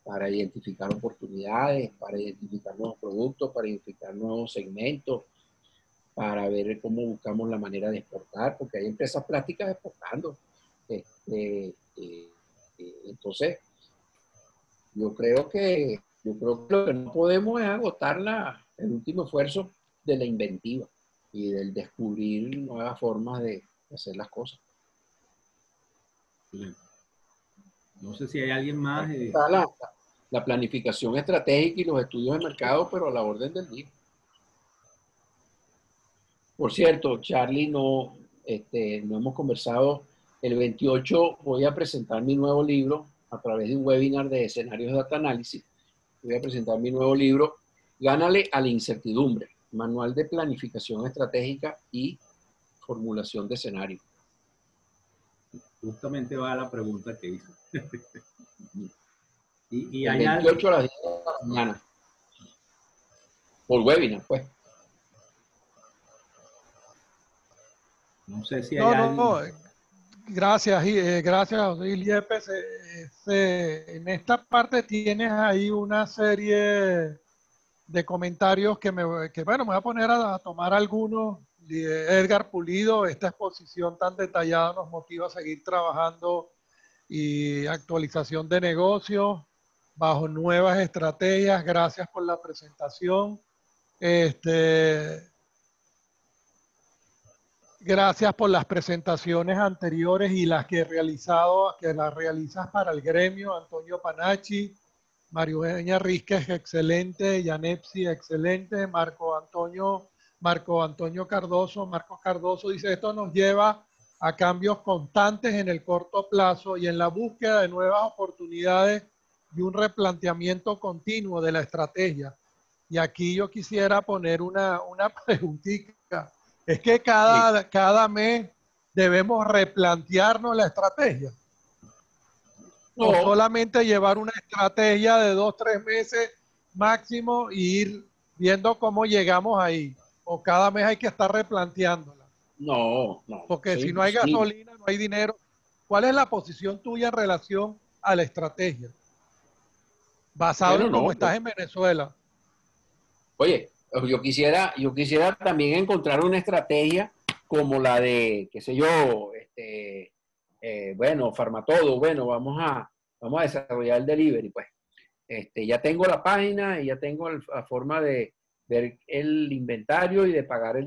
para identificar oportunidades, para identificar nuevos productos, para identificar nuevos segmentos, para ver cómo buscamos la manera de exportar, porque hay empresas plásticas exportando. Entonces, yo creo que lo que no podemos es agotar el último esfuerzo de la inventiva y del descubrir nuevas formas de hacer las cosas. No sé si hay alguien más. Está la planificación estratégica y los estudios de mercado, pero a la orden del día. Por cierto, Charlie, no hemos conversado. El 28 voy a presentar mi nuevo libro a través de un webinar de escenarios de data análisis. Voy a presentar mi nuevo libro, Gánale a la incertidumbre, manual de planificación estratégica y formulación de escenarios. Justamente va a la pregunta que hice. y el 28 a las 10 de la mañana. Por webinar, pues. No sé si hay alguien. Gracias, gracias, José Yepes. En esta parte tienes ahí una serie de comentarios bueno, me voy a poner a tomar algunos. Edgar Pulido, esta exposición tan detallada nos motiva a seguir trabajando y actualización de negocios bajo nuevas estrategias. Gracias por la presentación. Gracias por las presentaciones anteriores y las que las realizas para el gremio. Antonio Panacci, Mario Eugenia Rizquez, excelente. Yanepsi, excelente. Marco Antonio Cardoso. Marcos Cardoso dice, esto nos lleva a cambios constantes en el corto plazo y en la búsqueda de nuevas oportunidades y un replanteamiento continuo de la estrategia. Y aquí yo quisiera poner una preguntita. Es que cada mes debemos replantearnos la estrategia. No. O solamente llevar una estrategia de 2 o 3 meses máximo y ir viendo cómo llegamos ahí. O cada mes hay que estar replanteándola. No. Porque si no hay gasolina, no hay dinero. ¿Cuál es la posición tuya en relación a la estrategia? Basado en cómo estás en Venezuela. Oye, yo quisiera también encontrar una estrategia como la de, qué sé yo, bueno, Farmatodo, bueno, vamos a desarrollar el delivery, pues. Ya tengo la página y ya tengo la forma de ver el inventario y de pagar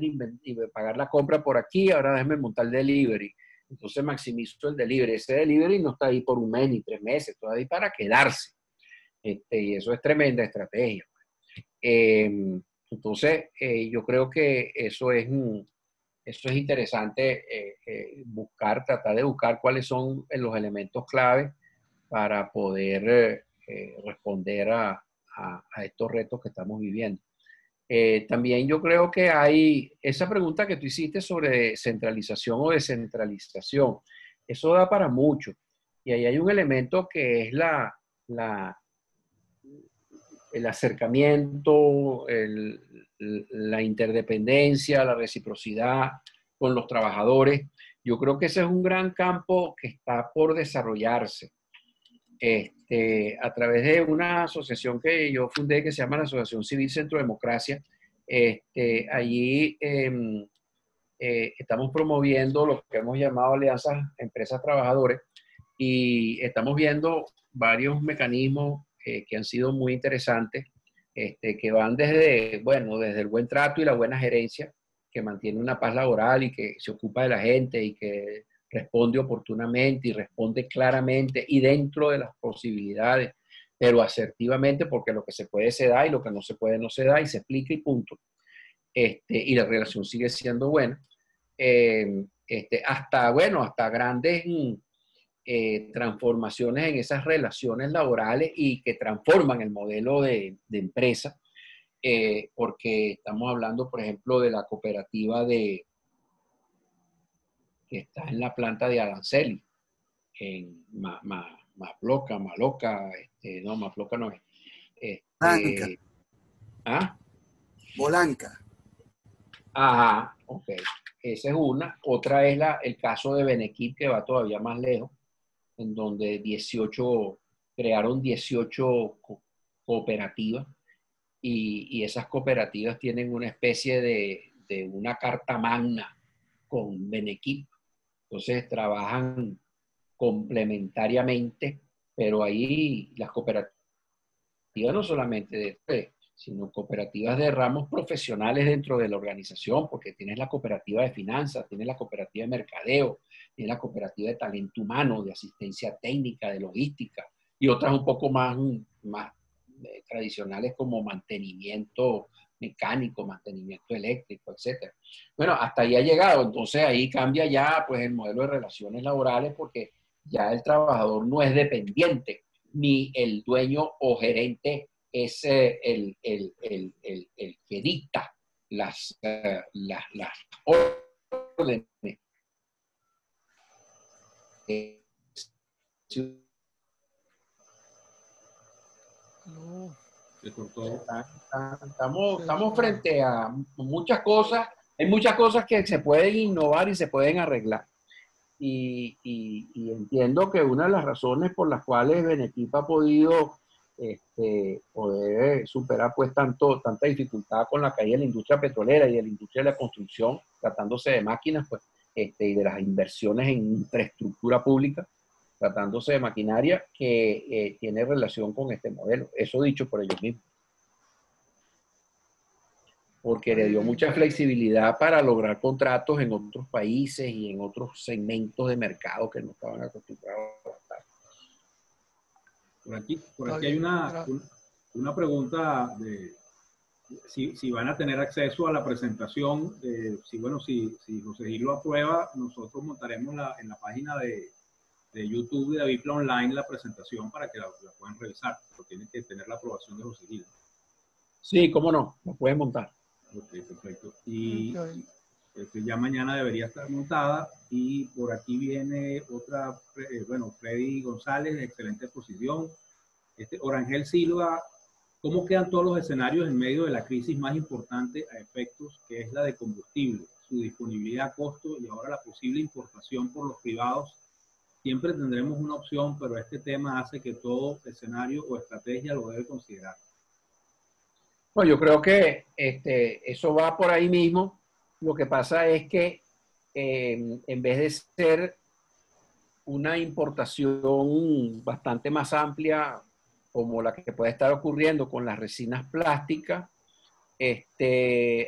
la compra por aquí, ahora déjame montar el delivery. Entonces maximizo el delivery. Ese delivery no está ahí por 1 mes ni 3 meses, está ahí para quedarse. Y eso es tremenda estrategia. Entonces, yo creo que eso es interesante, tratar de buscar cuáles son los elementos clave para poder responder a estos retos que estamos viviendo. También yo creo que hay esa pregunta que tú hiciste sobre centralización o descentralización. Eso da para mucho. Y ahí hay un elemento que es el acercamiento, la interdependencia, la reciprocidad con los trabajadores. Yo creo que ese es un gran campo que está por desarrollarse. A través de una asociación que yo fundé que se llama la Asociación Civil Centro Democracia, allí estamos promoviendo lo que hemos llamado alianzas empresas-trabajadores y estamos viendo varios mecanismos que han sido muy interesantes, que van desde el buen trato y la buena gerencia, que mantiene una paz laboral y que se ocupa de la gente y que responde oportunamente y responde claramente y dentro de las posibilidades pero asertivamente, porque lo que se puede se da y lo que no se puede no se da y se explica y punto. Y la relación sigue siendo buena. Hasta, bueno, hasta grandes transformaciones en esas relaciones laborales y que transforman el modelo de empresa, porque estamos hablando, por ejemplo, de la cooperativa que está en la planta de Aranceli, en Maploca, Maloca, no, Maploca no es. Blanca, ¿Ah? Bolanca. Ajá, ok. Esa es una. Otra es el caso de Benequip, que va todavía más lejos, en donde crearon 18 cooperativas y esas cooperativas tienen una especie de una carta magna con Benequip. Entonces trabajan complementariamente, pero ahí las cooperativas no solamente sino cooperativas de ramos profesionales dentro de la organización, porque tienes la cooperativa de finanzas, tienes la cooperativa de mercadeo, tienes la cooperativa de talento humano, de asistencia técnica, de logística, y otras un poco más tradicionales como mantenimiento mecánico, mantenimiento eléctrico, etc. Bueno, hasta ahí ha llegado, entonces ahí cambia ya pues el modelo de relaciones laborales, porque ya el trabajador no es dependiente, ni el dueño o gerente es el que dicta las órdenes. No. Se cortó. Estamos frente a muchas cosas. Hay muchas cosas que se pueden innovar y se pueden arreglar. Y entiendo que una de las razones por las cuales Benequip ha podido poder superar pues tanta dificultad con la caída de la industria petrolera y de la industria de la construcción, tratándose de máquinas pues, y de las inversiones en infraestructura pública, tratándose de maquinaria que tiene relación con este modelo. Eso dicho por ellos mismos. Porque le dio mucha flexibilidad para lograr contratos en otros países y en otros segmentos de mercado que no estaban acostumbrados a estar. Por aquí hay una pregunta de si van a tener acceso a la presentación. Si José Gil lo aprueba, nosotros montaremos en la página de YouTube de Avipla Online la presentación para que la puedan revisar, pero tienen que tener la aprobación de José Gil. Sí, cómo no, lo pueden montar. Ok, perfecto. Y ya mañana debería estar montada. Y por aquí viene otra, Freddy González, excelente exposición. Orangel Silva, ¿cómo quedan todos los escenarios en medio de la crisis más importante a efectos, que es la de combustible, su disponibilidad, costo y ahora la posible importación por los privados? Siempre tendremos una opción, pero este tema hace que todo escenario o estrategia lo debe considerar. Bueno, yo creo que eso va por ahí mismo. Lo que pasa es que en vez de ser una importación bastante más amplia, como la que puede estar ocurriendo con las resinas plásticas,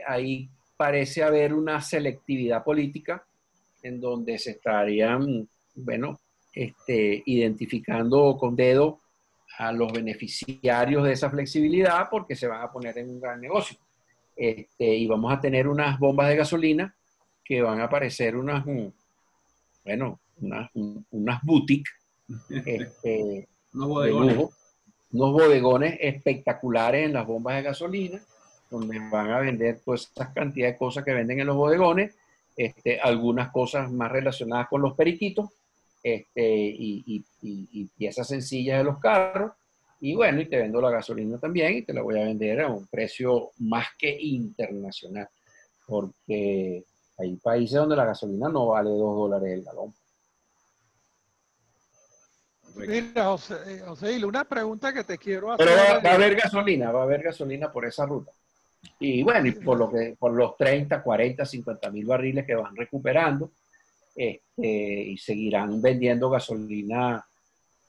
ahí parece haber una selectividad política en donde se estarían, identificando con dedo a los beneficiarios de esa flexibilidad, porque se van a poner en un gran negocio. Y vamos a tener unas bombas de gasolina que van a aparecer unas boutiques Unos bodegones. de lujo, unos bodegones espectaculares en las bombas de gasolina, donde van a vender todas esas cantidades de cosas que venden en los bodegones, algunas cosas más relacionadas con los periquitos, y piezas sencillas de los carros, y bueno, y te vendo la gasolina también, y te la voy a vender a un precio más que internacional, porque hay países donde la gasolina no vale $2 el galón. Mira, José, una pregunta que te quiero hacer. Pero va a haber gasolina por esa ruta. Y bueno, y por los 30, 40, 50 mil barriles que van recuperando, y seguirán vendiendo gasolina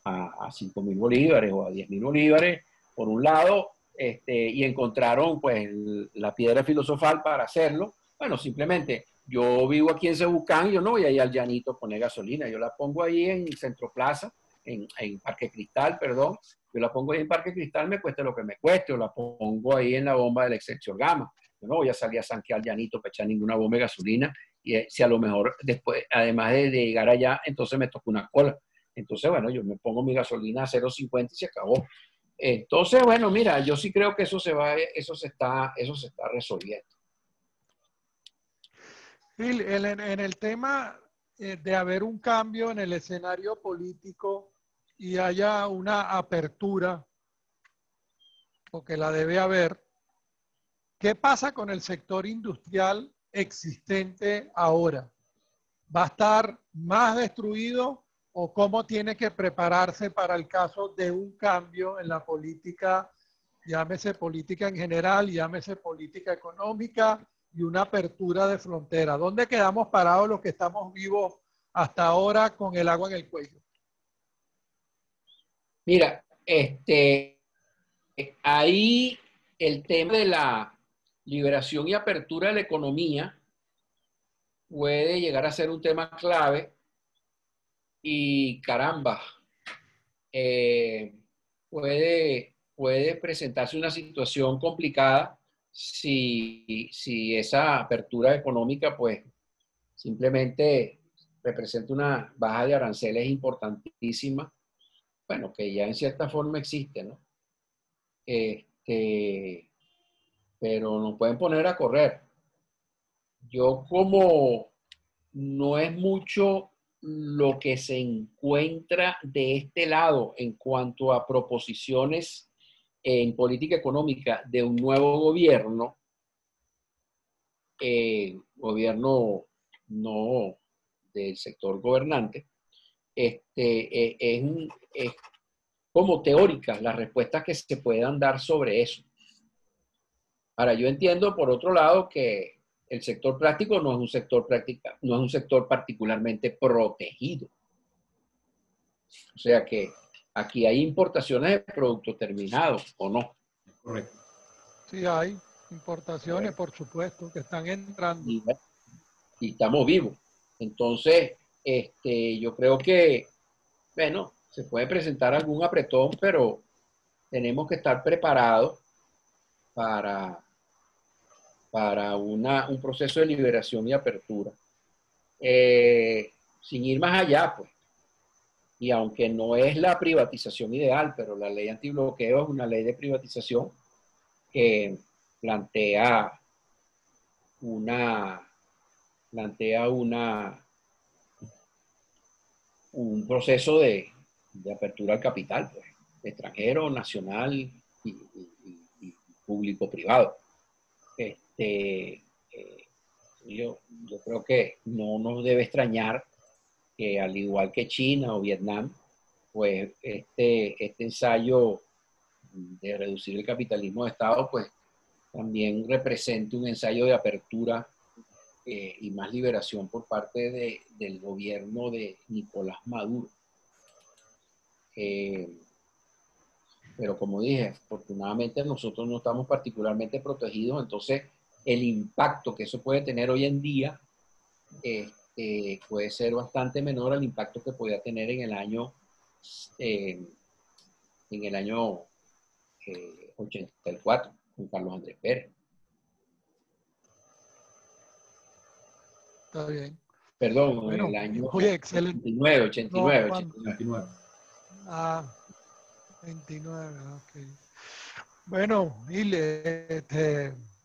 a 5.000 bolívares o a 10.000 bolívares, por un lado, y encontraron pues la piedra filosofal para hacerlo. Bueno, simplemente yo vivo aquí en Cebucán y yo no voy a ir al llanito a poner gasolina, yo la pongo ahí en Centro Plaza, en Parque Cristal, perdón, Yo la pongo ahí en Parque Cristal, me cueste lo que me cueste, o la pongo ahí en la bomba del Excelsior Gama. Yo no voy a salir a sanquear llanito para echar ninguna bomba de gasolina, y si a lo mejor después, además de llegar allá, entonces me toca una cola. Entonces, bueno, yo me pongo mi gasolina a 0.50 y se acabó. Entonces, bueno, mira, yo sí creo que eso se está resolviendo. Gil, en el tema de haber un cambio en el escenario político y haya una apertura, porque la debe haber, ¿qué pasa con el sector industrial existente ahora? ¿Va a estar más destruido o cómo tiene que prepararse para el caso de un cambio en la política, llámese política en general, llámese política económica y una apertura de frontera? ¿Dónde quedamos parados los que estamos vivos hasta ahora con el agua en el cuello? Mira, ahí el tema de la liberación y apertura de la economía puede llegar a ser un tema clave y caramba, puede presentarse una situación complicada si esa apertura económica pues simplemente representa una baja de aranceles importantísima, bueno, que ya en cierta forma existe, ¿no? Pero nos pueden poner a correr. Yo como no es mucho lo que se encuentra de este lado en cuanto a proposiciones en política económica de un nuevo gobierno, gobierno no del sector gobernante, es como teóricas las respuestas que se puedan dar sobre eso. Ahora, yo entiendo por otro lado que el sector plástico no es un sector particularmente protegido. O sea que aquí hay importaciones de productos terminados, ¿o no? Correcto. Sí, hay importaciones, por supuesto, que están entrando. Y estamos vivos. Entonces, yo creo que, bueno, se puede presentar algún apretón, pero tenemos que estar preparados para un proceso de liberación y apertura. Sin ir más allá, pues. Y aunque no es la privatización ideal, pero la ley antibloqueo es una ley de privatización que plantea un proceso de apertura al capital, pues, extranjero, nacional y público-privado. Yo creo que no nos debe extrañar que al igual que China o Vietnam, pues este ensayo de reducir el capitalismo de Estado, pues también represente un ensayo de apertura y más liberación por parte del gobierno de Nicolás Maduro. Pero como dije, afortunadamente nosotros no estamos particularmente protegidos, entonces el impacto que eso puede tener hoy en día puede ser bastante menor al impacto que podía tener en el año 84 con Carlos Andrés Pérez. Está bien. Perdón, Bueno, en el año oye, excelente. 89. Ah, 29, ok. Bueno, Ile,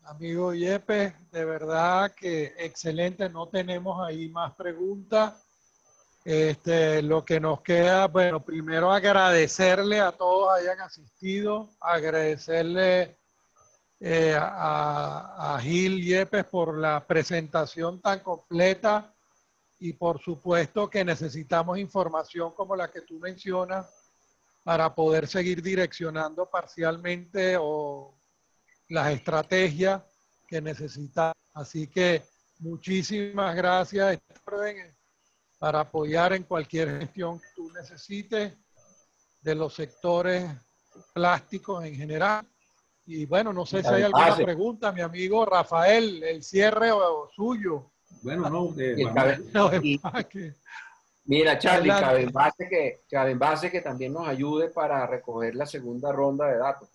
amigo Yepes, de verdad que excelente, no tenemos ahí más preguntas. Lo que nos queda, bueno, primero agradecerle a todos hayan asistido, agradecerle a Gil Yepes por la presentación tan completa y por supuesto que necesitamos información como la que tú mencionas para poder seguir direccionando parcialmente o las estrategias que necesitamos. Así que muchísimas gracias para apoyar en cualquier gestión que tú necesites de los sectores plásticos en general. Y bueno, no sé si hay alguna pregunta, mi amigo Rafael, el cierre o suyo. Bueno, no, Mira, Charlie, Adelante. cabe en base que también nos ayude para recoger la segunda ronda de datos.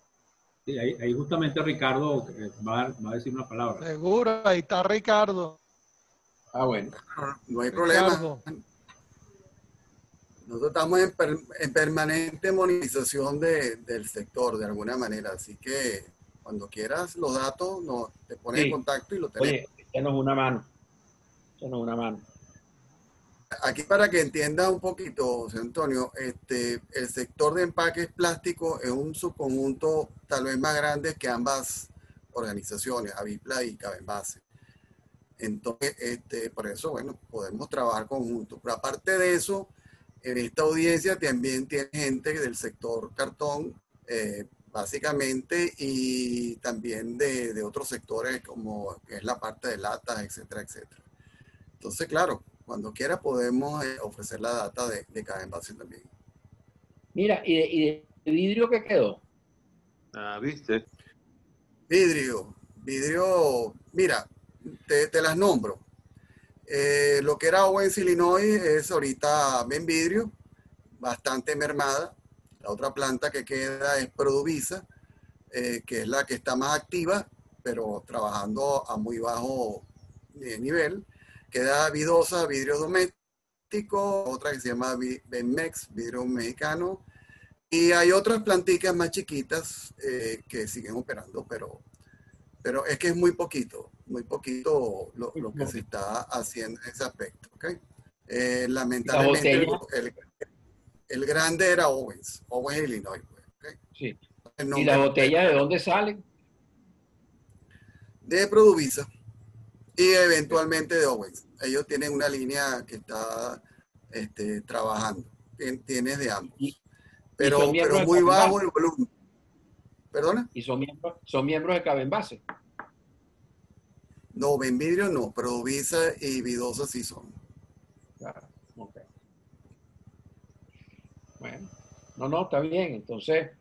Sí, ahí justamente Ricardo va a decir una palabra. Seguro, ahí está Ricardo. Ah, bueno. No hay problema. Ricardo. Nosotros estamos en permanente monitorización del sector de alguna manera, así que cuando quieras los datos te pones en Sí. contacto y lo tenemos. Oye, échanos una mano. Échanos una mano. Aquí para que entiendas un poquito, José Antonio, el sector de empaques plásticos es un subconjunto tal vez más grande que ambas organizaciones, Avipla y Cabenbase. Entonces, por eso, bueno, podemos trabajar conjuntos. Pero aparte de eso, en esta audiencia también tiene gente del sector cartón, básicamente, y también de otros sectores como que es la parte de latas, etcétera, etcétera. Entonces, claro, cuando quiera podemos ofrecer la data de cada envase también. Mira, ¿y de vidrio qué quedó? Ah, ¿viste? Vidrio, mira, te las nombro. Lo que era Owens, Illinois, es ahorita Ben Vidrio, bastante mermada. La otra planta que queda es Produvisa, que es la que está más activa, pero trabajando a muy bajo nivel. Queda Vidosa, vidrio doméstico, otra que se llama Benmex, vidrio mexicano. Y hay otras planticas más chiquitas que siguen operando, pero es que es muy poquito lo que se está haciendo en ese aspecto. ¿Okay? Lamentablemente, el grande era Owens, Illinois. ¿Okay? Sí. ¿Y las botellas de dónde salen? De Produvisa y eventualmente de Owens. Ellos tienen una línea que está trabajando. Tienes de ambos. Pero muy bajo el volumen. ¿Perdona? ¿Y son miembros de Cabenbase? No, Benvidrio no, Produvisa y Vidosa sí son. Claro, ok. Bueno, no, está bien. Entonces,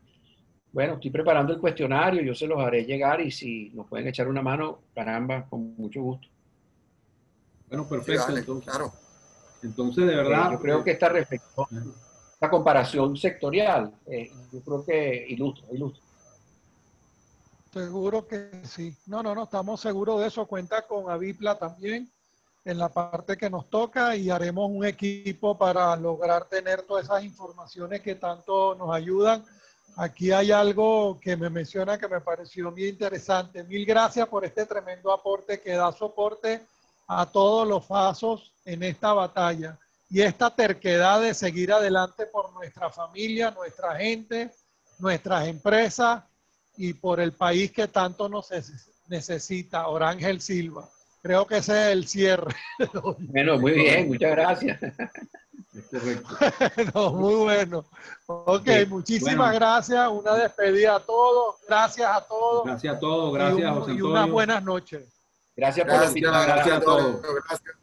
bueno, estoy preparando el cuestionario, yo se los haré llegar y si nos pueden echar una mano, caramba, con mucho gusto. Bueno, perfecto. Sí, vale, entonces, claro. Entonces, de verdad. Yo creo que esta comparación sectorial, yo creo que ilustra. Seguro que sí. No, estamos seguros de eso. Cuenta con Avipla también en la parte que nos toca y haremos un equipo para lograr tener todas esas informaciones que tanto nos ayudan. Aquí hay algo que me menciona que me pareció muy interesante. Mil gracias por este tremendo aporte que da soporte a todos los pasos en esta batalla y esta terquedad de seguir adelante por nuestra familia, nuestra gente, nuestras empresas y por el país que tanto nos necesita. Orángel Silva. Creo que ese es el cierre. Bueno, muy bien, muchas gracias. Es correcto. No, muy bueno. Ok, Sí. muchísimas gracias. Una despedida a todos. Gracias a todos. Gracias a todos. Gracias, José Antonio. Y unas buenas noches. Gracias por la invitación. Gracias a todos. Gracias.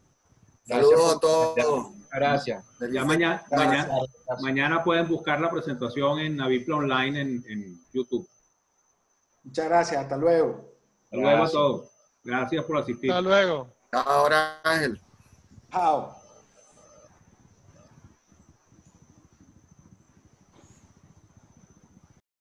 Saludos a todos. Gracias. Ya mañana pueden buscar la presentación en Avipla Online en YouTube. Muchas gracias, hasta luego. Hasta luego a todos. Gracias por asistir. Hasta luego. Ahora, Ángel. Chao.